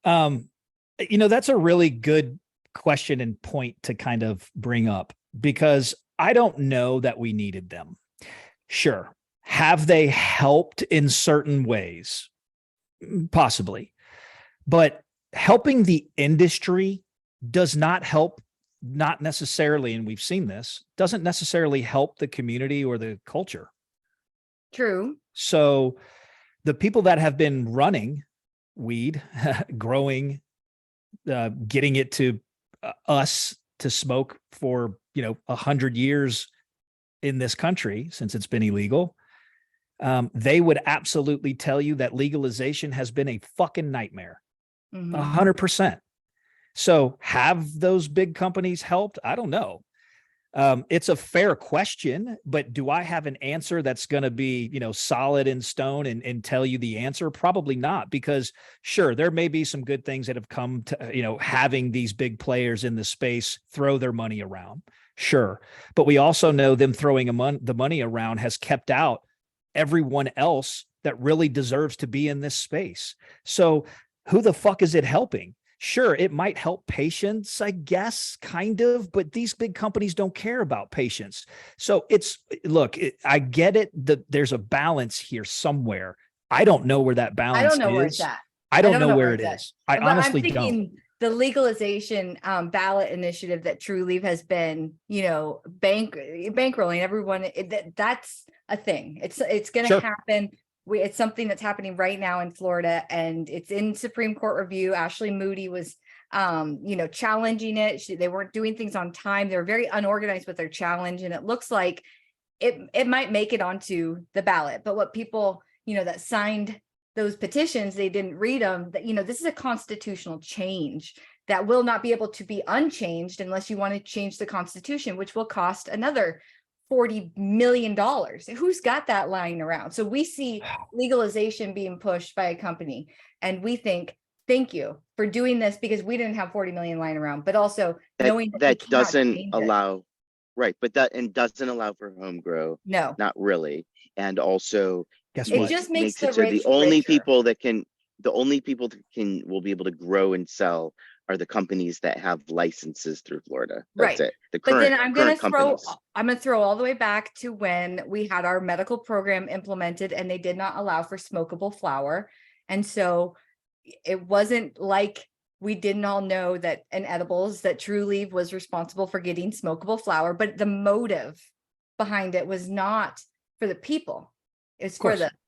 Mm-hmm. That's a really good question and point to kind of bring up, because I don't know that we needed them. Sure. Have they helped in certain ways? Possibly. But helping the industry does not help, not necessarily, and we've seen this, doesn't necessarily help the community or the culture. True. So the people that have been running weed, growing, getting it to us to smoke for, 100 years in this country since it's been illegal, they would absolutely tell you that legalization has been a fucking nightmare. 100%. So have those big companies helped? I don't know. It's a fair question, but do I have an answer that's going to be, solid in stone and tell you the answer? Probably not, because sure, there may be some good things that have come to, having these big players in the space throw their money around. Sure. But we also know them throwing the money around has kept out everyone else that really deserves to be in this space. So who the fuck is it helping? Sure, it might help patients, I guess, kind of, but these big companies don't care about patients. So I get it. There's a balance here somewhere. I don't know where that balance is. I don't know where it's at. I don't know where it is. I honestly don't. The legalization ballot initiative that Trulieve has been, bankrolling everyone. That's a thing. It's going to happen. It's something that's happening right now in Florida, and it's in Supreme Court review. Ashley Moody was, challenging it. They weren't doing things on time. They're very unorganized with their challenge, and it looks like it might make it onto the ballot. But what people, that signed those petitions, they didn't read them. That this is a constitutional change that will not be able to be unchanged unless you want to change the Constitution, which will cost another $40 million. Who's got that lying around? So we see legalization being pushed by a company, and we think, thank you for doing this, because we didn't have 40 million lying around, but also knowing that doesn't allow, right? But doesn't allow for home grow. No, not really. And also, guess it what? just makes it so the only people that will be able to grow and sell are the companies that have licenses through Florida. That's it. But then I'm going to throw all the way back to when we had our medical program implemented, and they did not allow for smokable flower. And so it wasn't like we didn't all know that in edibles that Trulieve was responsible for getting smokable flower, but the motive behind it was not for the people. It's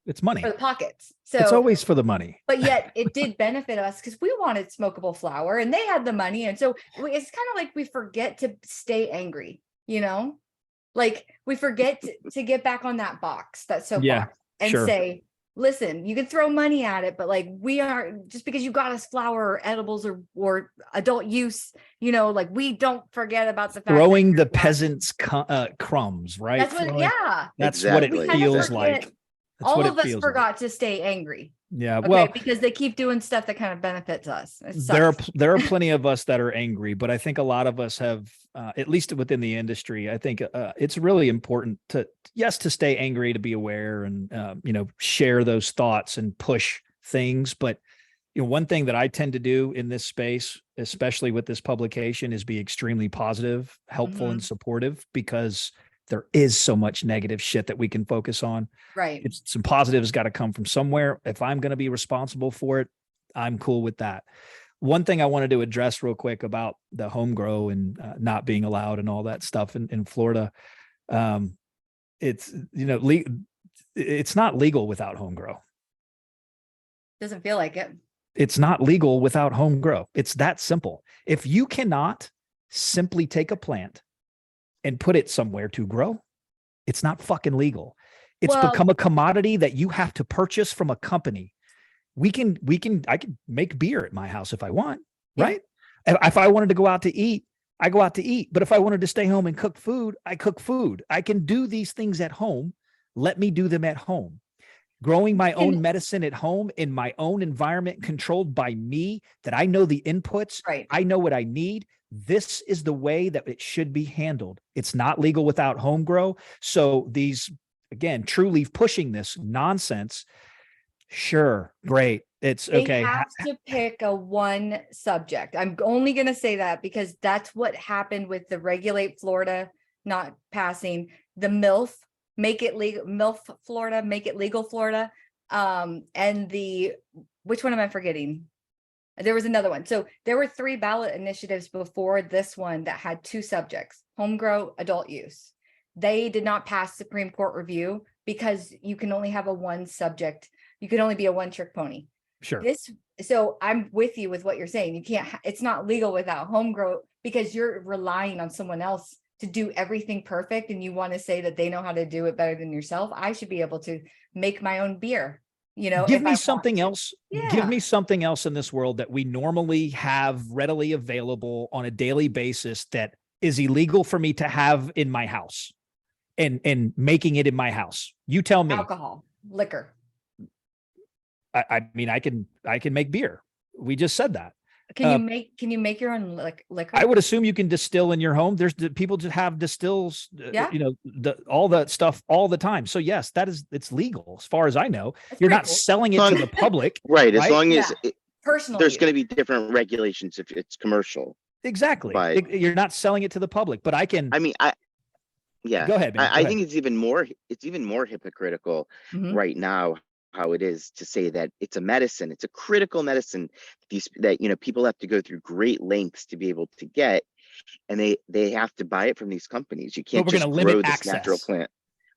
it's money, for the pockets. So it's always for the money. But yet it did benefit us because we wanted smokable flower and they had the money. And so it's kind of like we forget to stay angry, like we forget to get back on that box, that soapbox, and say, listen, you can throw money at it, but like we are, just because you got us flower or edibles or adult use, like we don't forget about the fact throwing the peasants crumbs, right? That's what, that's what it feels like. All of us forgot to stay angry. Yeah, well, because they keep doing stuff that kind of benefits us. There are plenty of us that are angry, but I think a lot of us have, at least within the industry, I think it's really important to stay angry, to be aware, and share those thoughts and push things. But one thing that I tend to do in this space, especially with this publication, is be extremely positive, helpful, and supportive, because there is so much negative shit that we can focus on. Right. Some positives got to come from somewhere. If I'm going to be responsible for it, I'm cool with that. One thing I wanted to address real quick about the home grow and not being allowed and all that stuff in Florida. It's, it's not legal without home grow. Doesn't feel like it. It's not legal without home grow. It's that simple. If you cannot simply take a plant and put it somewhere to grow, it's not fucking legal. It's become a commodity that you have to purchase from a company. I can make beer at my house if I want, right? If I wanted to go out to eat, I go out to eat. But if I wanted to stay home and cook food, I cook food. I can do these things at home. Let me do them at home. Growing my own medicine at home in my own environment, controlled by me, that I know the inputs, right. I know what I need. This is the way that it should be handled. It's not legal without home grow. So these, again, Trulieve pushing this nonsense. Sure. Great. It's okay. They have to pick one subject. I'm only going to say that because that's what happened with the Regulate Florida not passing, the MILF, make it legal, MILF Florida, make it legal Florida. And which one am I forgetting? There was another one. So there were 3 ballot initiatives before this one that had 2 subjects: home grow, adult use. They did not pass Supreme Court review because you can only have a one subject. You can only be a one-trick pony. Sure. So I'm with you with what you're saying. You can't, it's not legal without home grow because you're relying on someone else to do everything perfect. And you want to say that they know how to do it better than yourself. I should be able to make my own beer. Give me something else. Give me something else in this world that we normally have readily available on a daily basis that is illegal for me to have in my house and making it in my house? You tell me. Alcohol, liquor. I mean, I can make beer. We just said that. Can you make your own liquor? I would assume you can distill in your home. There's people just have distills, Yeah. all that stuff all the time. So yes, it's legal as far as I know. That's You're pretty not cool. selling it to the public. Right. As right? long as Personal there's use. going to be different regulations if it's commercial. Exactly. But You're not selling it to the public, but I can. I mean, yeah, Go ahead, man. Go I ahead. think it's even more hypocritical Mhm. right now how it is to say that it's a medicine. It's a critical medicine that people have to go through great lengths to be able to get, and they have to buy it from these companies. You can't we're just gonna limit grow this access. natural plant.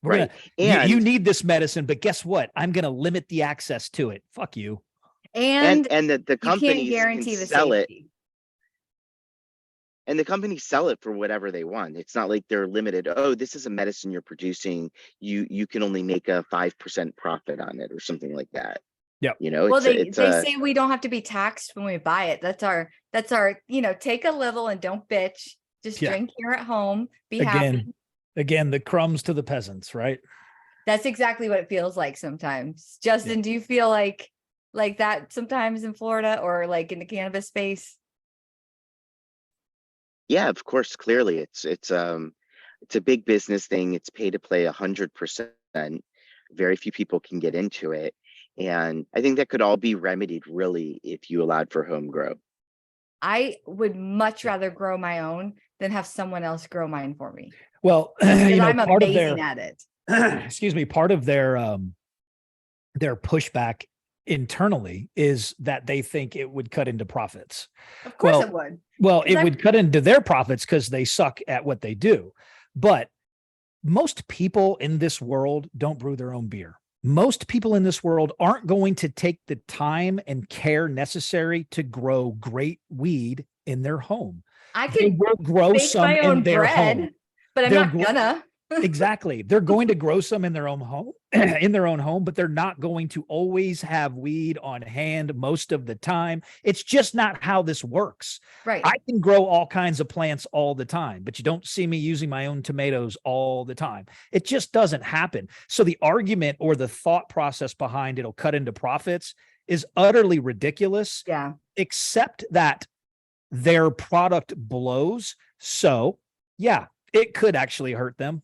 We're Right. gonna, you And need this medicine, but guess what? I'm going to limit the access to it. Fuck you. And that the you can't companies guarantee can the sell it, safety. and the companies sell it for whatever they want. It's not like they're limited. Oh, this is a medicine you're producing. You can only make a 5% profit on it or something like that. Yeah. Well, they say we don't have to be taxed when we buy it. That's our, take a little and don't bitch. Just drink here at home. Be happy. Again, the crumbs to the peasants, right? That's exactly what it feels like sometimes. Justin, do you feel like that sometimes in Florida or like in the cannabis space? Yeah, of course. Clearly, it's a big business thing. It's pay to play 100%. Very few people can get into it, and I think that could all be remedied really if you allowed for home grow. I would much rather grow my own than have someone else grow mine for me. Well, I'm part amazing at it. Excuse me, part of their pushback internally is that they think it would cut into profits. Of course it would. Well, it would cut into their profits because they suck at what they do. But most people in this world don't brew their own beer. Most people in this world aren't going to take the time and care necessary to grow great weed in their home. I could grow some my own in their bread, home. but I'm not gonna. Exactly. They're going to grow some in their own home, but they're not going to always have weed on hand most of the time. It's just not how this works. Right. I can grow all kinds of plants all the time, but you don't see me using my own tomatoes all the time. It just doesn't happen. So the argument or the thought process behind it'll cut into profits is utterly ridiculous. Yeah. Except that their product blows. So yeah, it could actually hurt them.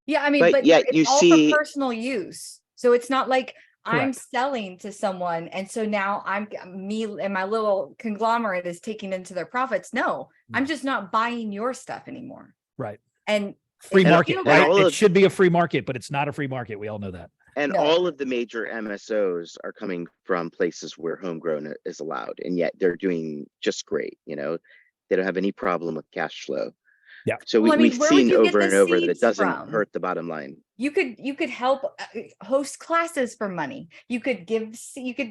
Yeah, I mean, but it's all for personal use. So it's not like I'm selling to someone, and so now me and my little conglomerate is taking into their profits. No, I'm just not buying your stuff anymore. Right. And free market, right? It should be a free market, but it's not a free market. We all know that. And all of the major MSOs are coming from places where homegrown is allowed, and yet they're doing just great. They don't have any problem with cash flow. Yeah. So we've seen over and over that it doesn't hurt the bottom line. You could help host classes for money. You could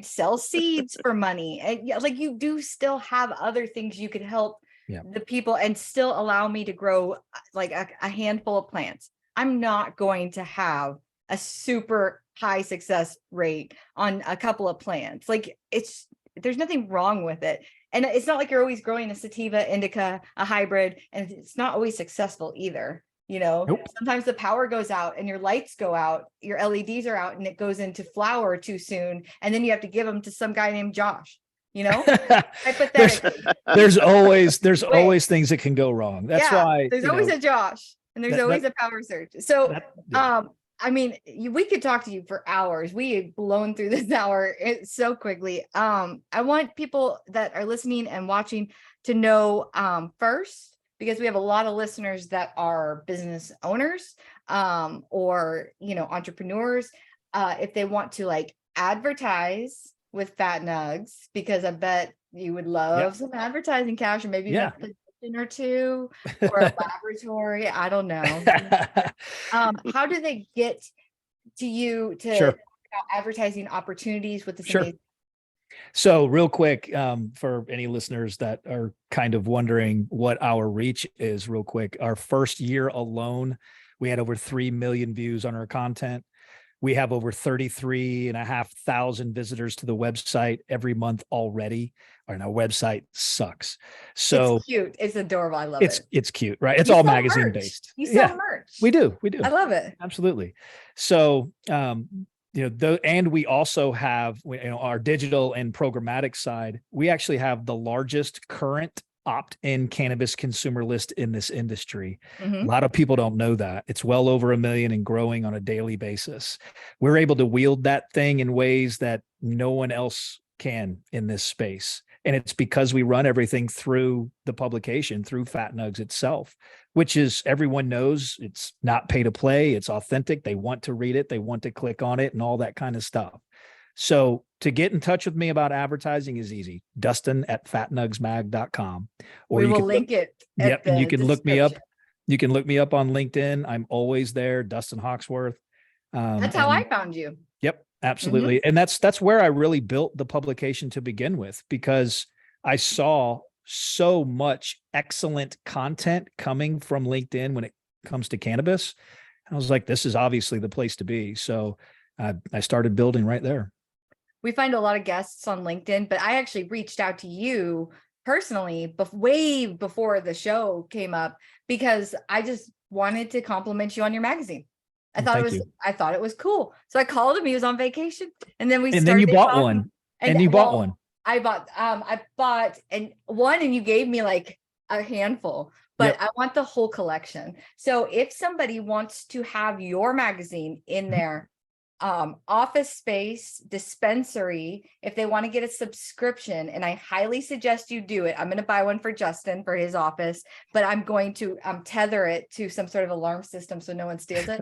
sell seeds for money. And like you do still have other things you could help the people and still allow me to grow like a handful of plants. I'm not going to have a super high success rate on a couple of plants. Like there's nothing wrong with it. And it's not like you're always growing a sativa, indica, a hybrid, and it's not always successful either. Nope. Sometimes the power goes out and your lights go out, your LEDs are out and it goes into flower too soon. And then you have to give them to some guy named Josh, hypothetically. There's always things that can go wrong. That's why there's always a Josh and there's always a power surge. So, I mean, we could talk to you for hours. We have blown through this hour so quickly. I want people that are listening and watching to know first, because we have a lot of listeners that are business owners or, entrepreneurs. If they want to like advertise with Fat Nugs, because I bet you would love some advertising cash or maybe a position or two or a laboratory. I don't know. How do they get to you to advertising opportunities with this? Sure. So real quick, for any listeners that are kind of wondering what our reach is real quick, our first year alone, we had over 3 million views on our content. We have over 33,500 visitors to the website every month already. And our website sucks. So it's cute. It's adorable. I love it. It's cute, right? It's You all sell magazine merch. based. You sell merch. We do. I love it. Absolutely. So, and we also have, our digital and programmatic side. We actually have the largest current opt-in cannabis consumer list in this industry. A lot of people don't know that. It's well over 1 million and growing on a daily basis. We're able to wield that thing in ways that no one else can in this space. And it's because we run everything through the publication, through Fat Nugs itself, which is, everyone knows it's not pay to play. It's authentic. They want to read it. They want to click on it and all that kind of stuff. So to get in touch with me about advertising is easy. Dustin@fatnugsmag.com. Or we will link it. Yep. And you can look me up. You can look me up on LinkedIn. I'm always there. Dustin Hoxworth. That's how I found you. Yep. Absolutely. And that's where I really built the publication to begin with, because I saw so much excellent content coming from LinkedIn when it comes to cannabis. I was like, this is obviously the place to be. So I started building right there. We find a lot of guests on LinkedIn, but I actually reached out to you personally way before the show came up, because I just wanted to compliment you on your magazine. I thought it was cool. So I called him. He was on vacation, and then then you bought one. And you bought one. I bought one, and you gave me like a handful, but I want the whole collection. So if somebody wants to have your magazine in their office space, dispensary, if they want to get a subscription, and I highly suggest you do it. I'm going to buy one for Justin for his office, but I'm going to tether it to some sort of alarm system so no one steals it.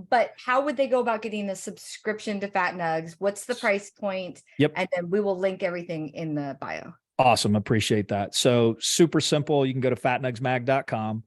But how would they go about getting a subscription to Fat Nugs? What's the price point? Yep. And then we will link everything in the bio. Awesome. Appreciate that. So super simple. You can go to fatnugsmag.com.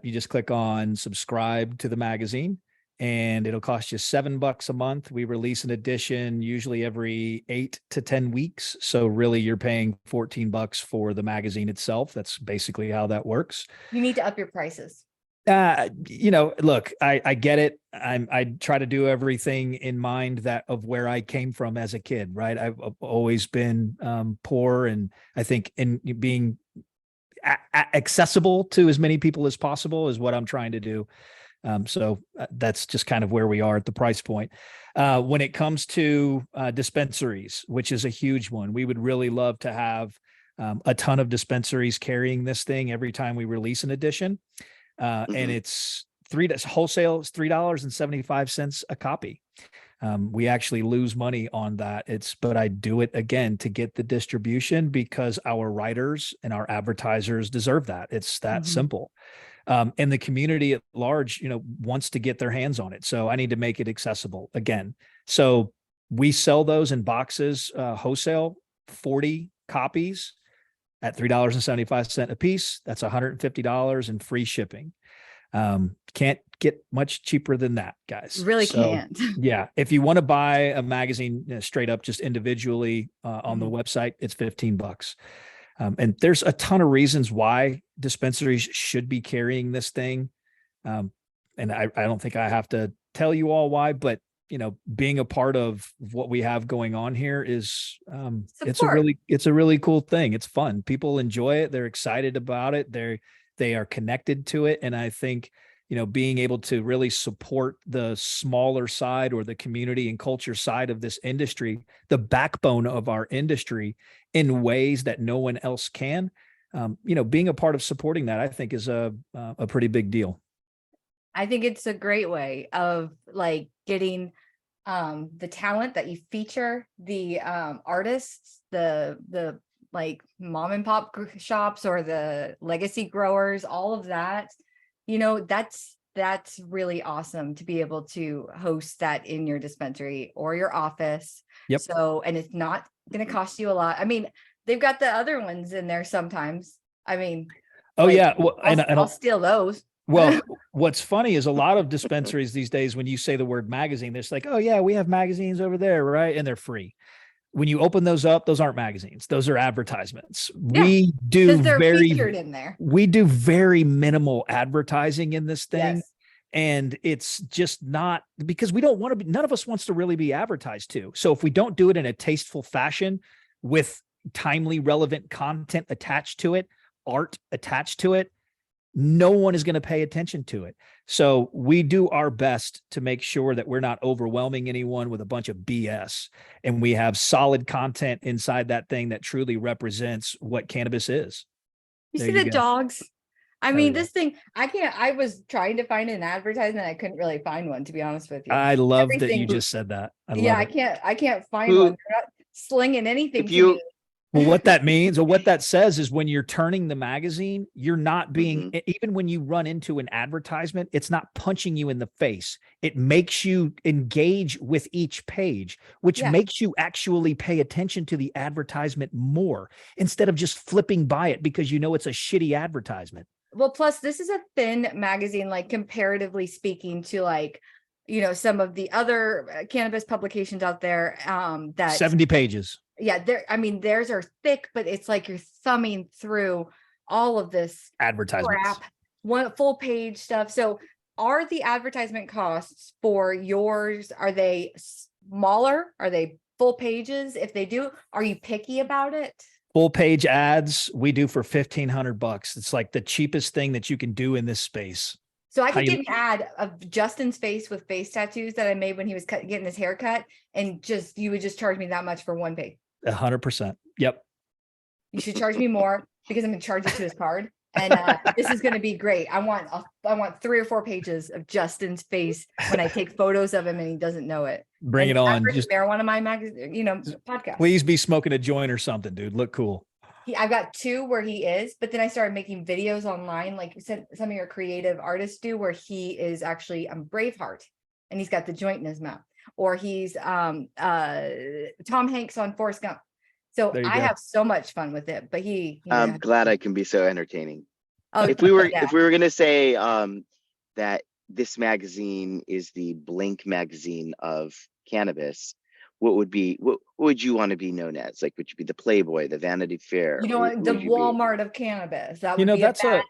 You just click on subscribe to the magazine, and it'll cost you $7 a month. We release an edition usually every 8 to 10 weeks. So really you're paying $14 for the magazine itself. That's basically how that works. You need to up your prices. Look, I get it. I try to do everything in mind of where I came from as a kid, right? I've always been poor, and I think in being accessible to as many people as possible is what I'm trying to do. So that's just kind of where we are at the price point. When it comes to dispensaries, which is a huge one, we would really love to have a ton of dispensaries carrying this thing every time we release an edition. And it's wholesale is $3.75 a copy. We actually lose money on that. But I do it again to get the distribution, because our writers and our advertisers deserve that. It's that simple. And the community at large, wants to get their hands on it. So I need to make it accessible again. So we sell those in boxes, wholesale, 40 copies at $3.75 a piece. That's $150 and free shipping. Can't get much cheaper than that, guys. Really can't. Yeah. If you want to buy a magazine straight up, just individually on the website, it's $15. And there's a ton of reasons why dispensaries should be carrying this thing. And I don't think I have to tell you all why, but being a part of what we have going on here is, it's a really cool thing. It's fun. People enjoy it. They're excited about it. They are connected to it. And I think, being able to really support the smaller side, or the community and culture side of this industry, the backbone of our industry, in ways that no one else can, being a part of supporting that, I think is a pretty big deal. I think it's a great way of like getting the talent that you feature, the artists, the like mom and pop shops, or the legacy growers, all of that. That's really awesome to be able to host that in your dispensary or your office. Yep. So, and it's not going to cost you a lot. I mean, they've got the other ones in there sometimes. I mean, well, I'll steal those. Well, what's funny is a lot of dispensaries these days, when you say the word magazine, they're like, oh yeah, we have magazines over there, right? And they're free. When you open those up, those aren't magazines. Those are advertisements. Yeah, we do featured in there. We do very minimal advertising in this thing. Yes. And it's just not, because we don't want to be, none of us wants to really be advertised to. So if we don't do it in a tasteful fashion with timely, relevant content attached to it, art attached to it, no one is going to pay attention to it. So we do our best to make sure that we're not overwhelming anyone with a bunch of BS, and we have solid content inside that thing that truly represents what cannabis is. You There see you the go. dogs? I Hell mean, yeah. this thing, I was trying to find an advertisement. I couldn't really find one, to be honest with you. I love that you Everything- just said that. I Yeah, love it. I can't find Who- one. They're not slinging anything If to you- me. Well, what that means, or what that says, is when you're turning the magazine, you're not being, even when you run into an advertisement, it's not punching you in the face. It makes you engage with each page, which Yeah. makes you actually pay attention to the advertisement more instead of just flipping by it because you know it's a shitty advertisement. Well, plus this is a thin magazine, like comparatively speaking to like, you know, some of the other cannabis publications out there, that 70 pages. yeah, I mean, theirs are thick, but it's like you're thumbing through all of this Advertisements. crap, one full page stuff. So are the advertisement costs for yours, are they smaller? Are they full pages? If they do, are you picky about it? Full page ads we do for $1,500. It's like the cheapest thing that you can do in this space. So I could get an ad of Justin's face with face tattoos that I made when he was getting his hair cut, and just, you would just charge me that much for one page. 100%. Yep. You should charge me more because I'm going to charge it to his card. And this is going to be great. I want 3 or 4 pages of Justin's face when I take photos of him and he doesn't know it. Bring it on. Just marijuana, my magazine, you know, podcast. please be smoking a joint or something, dude. Look cool. I've got 2 where he is, but then I started making videos online, like you said, some of your creative artists do, where he is actually Braveheart and he's got the joint in his mouth, or he's Tom Hanks on Forrest Gump. So I have so much fun with it, but I'm glad I can be so entertaining. Oh, if we were going to say that this magazine is the Blink magazine of cannabis, what would you want to be known as? Like, would you be the Playboy, the Vanity Fair? You know, the Walmart of cannabis? That would be that's a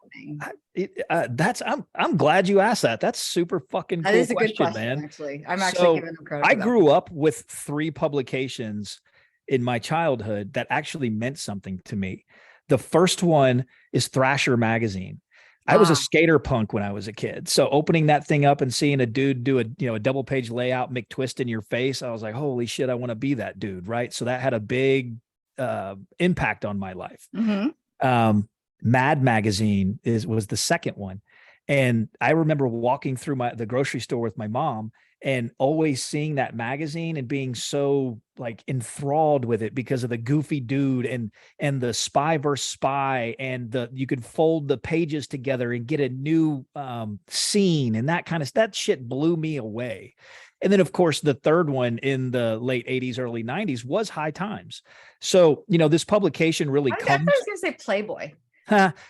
bad thing. I'm glad you asked that. That's super fucking cool. That is a good question, man. actually. I'm actually giving them credit. I grew up with 3 publications in my childhood that actually meant something to me. The first one is Thrasher magazine. I was a skater punk when I was a kid. So opening that thing up and seeing a dude do a double page layout, McTwist in your face, I was like, holy shit, I want to be that dude. Right. So that had a big impact on my life. Mad magazine was the second one. And I remember walking through the grocery store with my mom and always seeing that magazine and being so like enthralled with it because of the goofy dude and the spy versus spy, and you could fold the pages together and get a new scene, and that shit blew me away. And then of course the third one in the late 80s, early 90s was High Times. So, this publication really comes. I was going to say Playboy.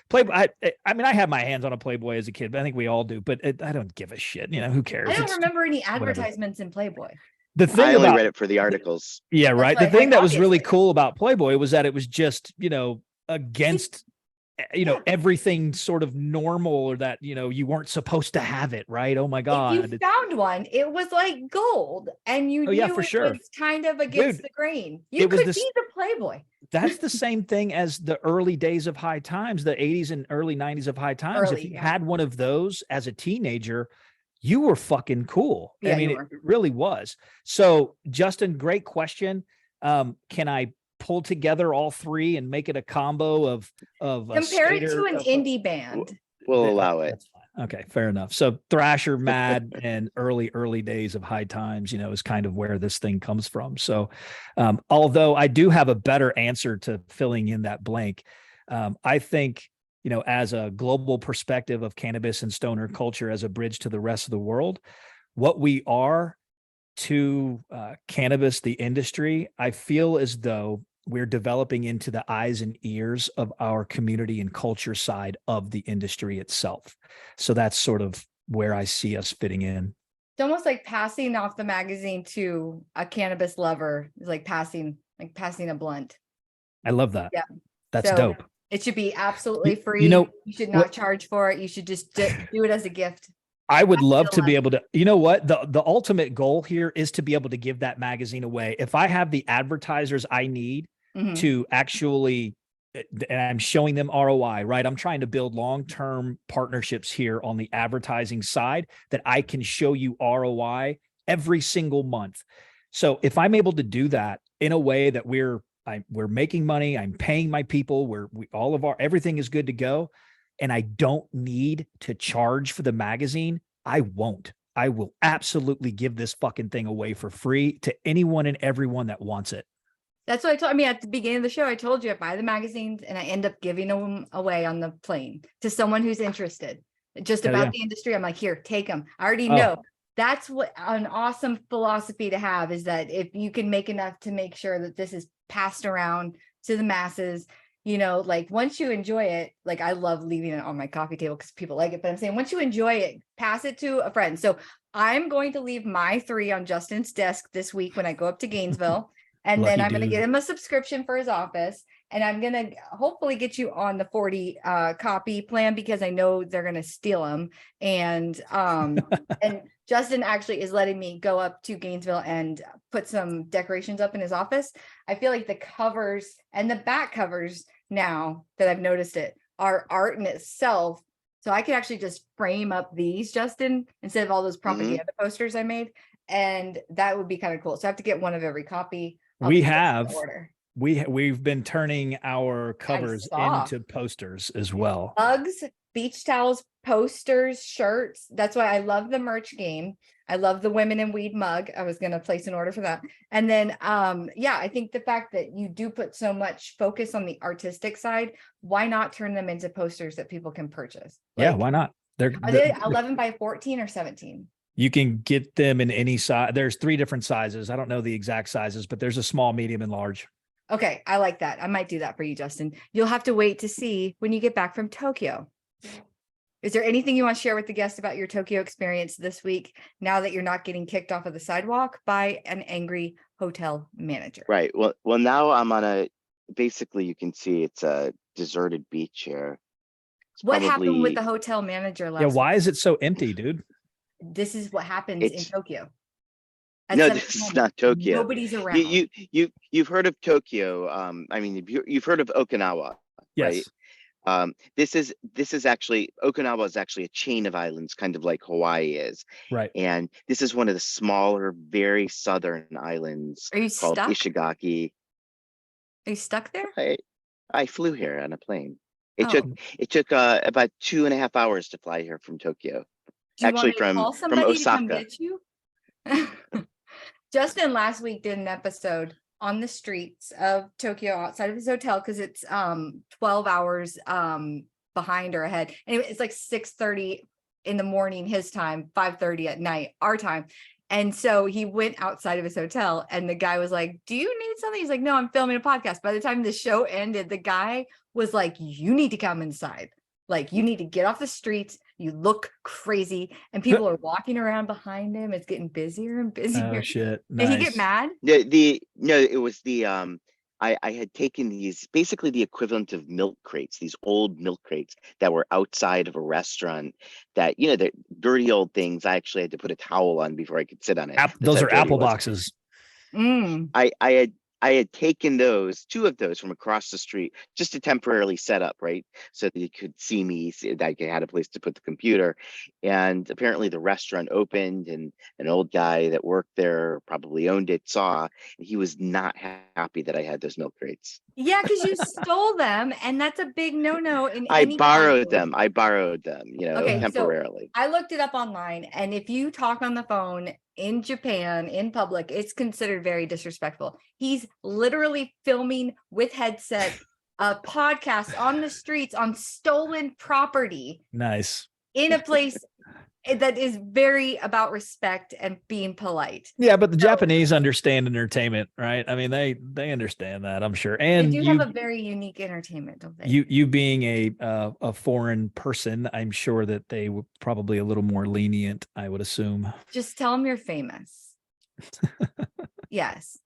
Playboy. I mean, I had my hands on a Playboy as a kid, but I think we all do. But I don't give a shit. Who cares? I don't remember any advertisements in Playboy. The thing I only read it for the articles. Yeah, right. That's The thing that was really obviously cool about Playboy was that it was just, against, everything sort of normal, or that, you weren't supposed to have it, right? Oh my God. If you found one, it was like gold, and you knew for it sure. was kind of against the grain. You could be the Playboy. That's the same thing as the early days of High Times, the 80s and early 90s of High Times. If you had one of those as a teenager, you were fucking cool. Yeah, I mean, it really was. So, Justin, great question. Can I pull together all 3 and make it a combo of compare it to an indie band? We'll allow it. That's fine. Okay, fair enough. So Thrasher, Mad, and early days of High Times, is kind of where this thing comes from. So, although I do have a better answer to filling in that blank, I think, as a global perspective of cannabis and stoner culture as a bridge to the rest of the world, what we are to cannabis, the industry, I feel as though we're developing into the eyes and ears of our community and culture side of the industry itself. So that's sort of where I see us fitting in. It's almost like passing off the magazine to a cannabis lover. It's like passing a blunt. I love that. Yeah. That's dope. It should be absolutely free. You should not charge for it. You should just do it as a gift. I would love to be like- able to, you know what? The ultimate goal here is to be able to give that magazine away. If I have the advertisers I need to actually, and I'm showing them ROI, right? I'm trying to build long-term partnerships here on the advertising side that I can show you ROI every single month. So if I'm able to do that in a way that we're making money, I'm paying my people, everything is good to go, and I don't need to charge for the magazine, I won't. I will absolutely give this fucking thing away for free to anyone and everyone that wants it. That's what I mean, at the beginning of the show, I told you I buy the magazines and I end up giving them away on the plane to someone who's interested just about the industry. I'm like, here, take them. I already know. That's what an awesome philosophy to have, is that if you can make enough to make sure that this is passed around to the masses, like once you enjoy it, like I love leaving it on my coffee table because people like it, but I'm saying once you enjoy it, pass it to a friend. So I'm going to leave my 3 on Justin's desk this week when I go up to Gainesville. And then I'm going to get him a subscription for his office. And I'm going to hopefully get you on the 40 copy plan, because I know they're going to steal them. And and Justin actually is letting me go up to Gainesville and put some decorations up in his office. I feel like the covers and the back covers, now that I've noticed it, are art in itself. So I could actually just frame up these, Justin, instead of all those propaganda posters I made. And that would be kind of cool. So I have to get one of every copy. We've been turning our covers into posters as well. Mugs, beach towels, posters, shirts. That's why I love the merch game. I love the Women in Weed mug. I was going to place an order for that. And then, I think the fact that you do put so much focus on the artistic side, why not turn them into posters that people can purchase? Why not? Are they 11 by 14 or 17? You can get them in any size. There's 3 different sizes. I don't know the exact sizes, but there's a small, medium, and large. Okay, I like that. I might do that for you, Justin. You'll have to wait to see when you get back from Tokyo. Is there anything you want to share with the guests about your Tokyo experience this week, now that you're not getting kicked off of the sidewalk by an angry hotel manager? Right. Well, now I'm on basically you can see it's a deserted beach here. What happened with the hotel manager last week? Why is it so empty, dude? This is what happens in Tokyo. No, this is not Tokyo. Nobody's around. You've heard of Tokyo. You've heard of Okinawa, yes. Right? This is actually, Okinawa is actually a chain of islands, kind of like Hawaii is. Right. And this is one of the smaller, very southern islands. Are you called stuck? Ishigaki. Are you stuck there? I flew here on a plane. It took about 2.5 hours to fly here from Tokyo. Actually, from Osaka. To come get you? Justin last week did an episode on the streets of Tokyo outside of his hotel, because it's 12 hours behind or ahead. Anyway, it's like 6:30 in the morning his time, 5:30 at night our time. And so he went outside of his hotel, and the guy was like, "Do you need something?" He's like, "No, I'm filming a podcast." By the time the show ended, the guy was like, "You need to come inside. Like, you need to get off the streets. You look crazy." And people are walking around behind him. It's getting busier and busier. Oh shit. Nice. Did he get mad? No, it was I had taken these, basically the equivalent of milk crates, these old milk crates that were outside of a restaurant, that, the dirty old things. I actually had to put a towel on before I could sit on it. Those are apple boxes. I had taken 2 of those from across the street just to temporarily set up, right? So that you could see me, that I had a place to put the computer. And apparently the restaurant opened, and an old guy that worked there, probably owned it, saw, and he was not happy that I had those milk crates. Yeah, because you stole them, and that's a big no-no. I borrowed them, temporarily. So I looked it up online, and if you talk on the phone in Japan in public, it's considered very disrespectful. He's literally filming with headset a podcast on the streets on stolen property. Nice. In a place that is very about respect and being polite. Yeah, but the Japanese understand entertainment, right? I mean, they understand that, I'm sure. And they do have a very unique entertainment, don't they? You being a foreign person, I'm sure that they were probably a little more lenient, I would assume. Just tell them you're famous. Yes.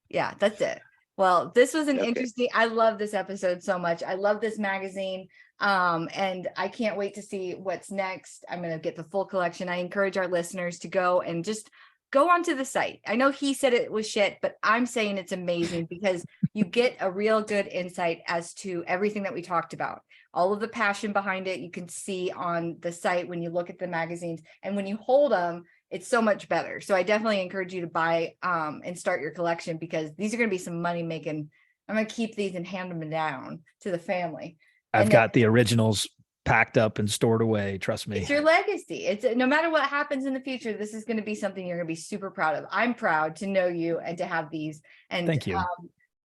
Yeah, that's it. Well, this was an Okay. interesting, I love this episode so much. I love this magazine. And I can't wait to see what's next. I'm going to get the full collection. I encourage our listeners to go and just go onto the site. I know he said it was shit, but I'm saying it's amazing because you get a real good insight as to everything that we talked about. All of the passion behind it, you can see on the site when you look at the magazines, and when you hold them, it's so much better. So I definitely encourage you to buy and start your collection, because these are going to be some money making. I'm going to keep these and hand them down to the family. I've And got the originals packed up and stored away. Trust me. it's your legacy. It's no matter what happens in the future, this is going to be something you're going to be super proud of. I'm proud to know you and to have these. And Thank you.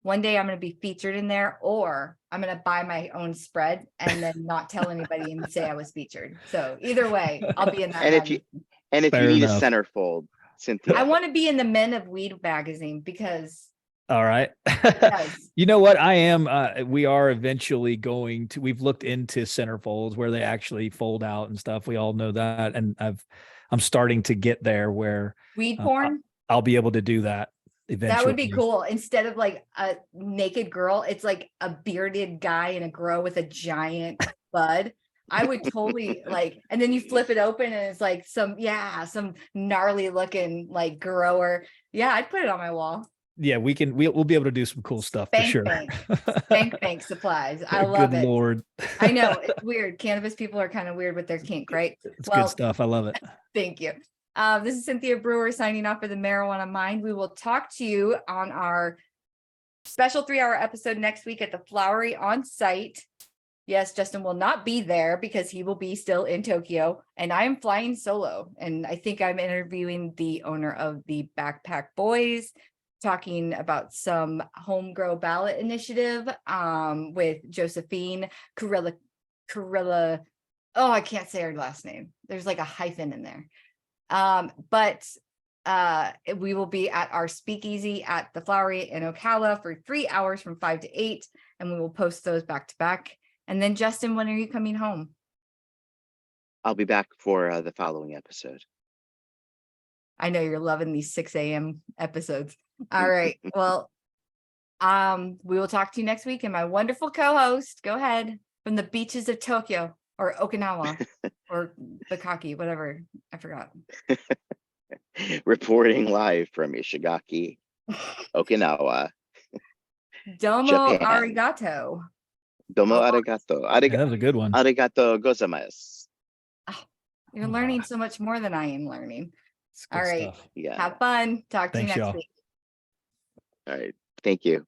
One day I'm going to be featured in there, or I'm going to buy my own spread and then not tell anybody and say I was featured. So either way, I'll be in that. And if Fair you need enough. a centerfold, Cynthia. I want to be in the Men of Weed magazine because. All right. Yes. You know what? I am. We are eventually going to. We've looked into centerfolds where they actually fold out and stuff. We all know that, and I'm starting to get there where Weed porn. I'll be able to do that eventually. That would be cool. Instead of like a naked girl, it's like a bearded guy in a grow with a giant bud. I would totally like, and then you flip it open and it's like some gnarly looking like grower. Yeah, I'd put it on my wall. Yeah, we'll be able to do some cool stuff for sure. Bank supplies. I love Good it. Lord. I know, it's weird. Cannabis people are kind of weird with their kink, right? It's good stuff. I love it. Thank you. This is Cynthia Brewer signing off for the Marijuana Mind. We will talk to you on our special 3-hour episode next week at the Flowery on site. Yes, Justin will not be there because he will be still in Tokyo, and I am flying solo. And I think I'm interviewing the owner of the Backpack Boys, talking about some home grow ballot initiative with Josephine Carilla. Oh, I can't say her last name. There's like a hyphen in there. But we will be at our speakeasy at the Flowery in Ocala for 3 hours from 5 to 8, and we will post those back to back. And then, Justin, when are you coming home? I'll be back for the following episode. I know you're loving these 6 a.m. episodes. All right. Well, we will talk to you next week. And my wonderful co-host, go ahead, from the beaches of Tokyo or Okinawa or Bukaki, whatever. I forgot. Reporting live from Ishigaki, Okinawa. Domo Japan. arigato. Domo arigato. Yeah, that was a good one. Arigato gozaimasu. You're learning so much more than I am learning. It's good All right. stuff. Yeah. Have fun. Talk to you Thanks, next y'all. week. All right. Thank you.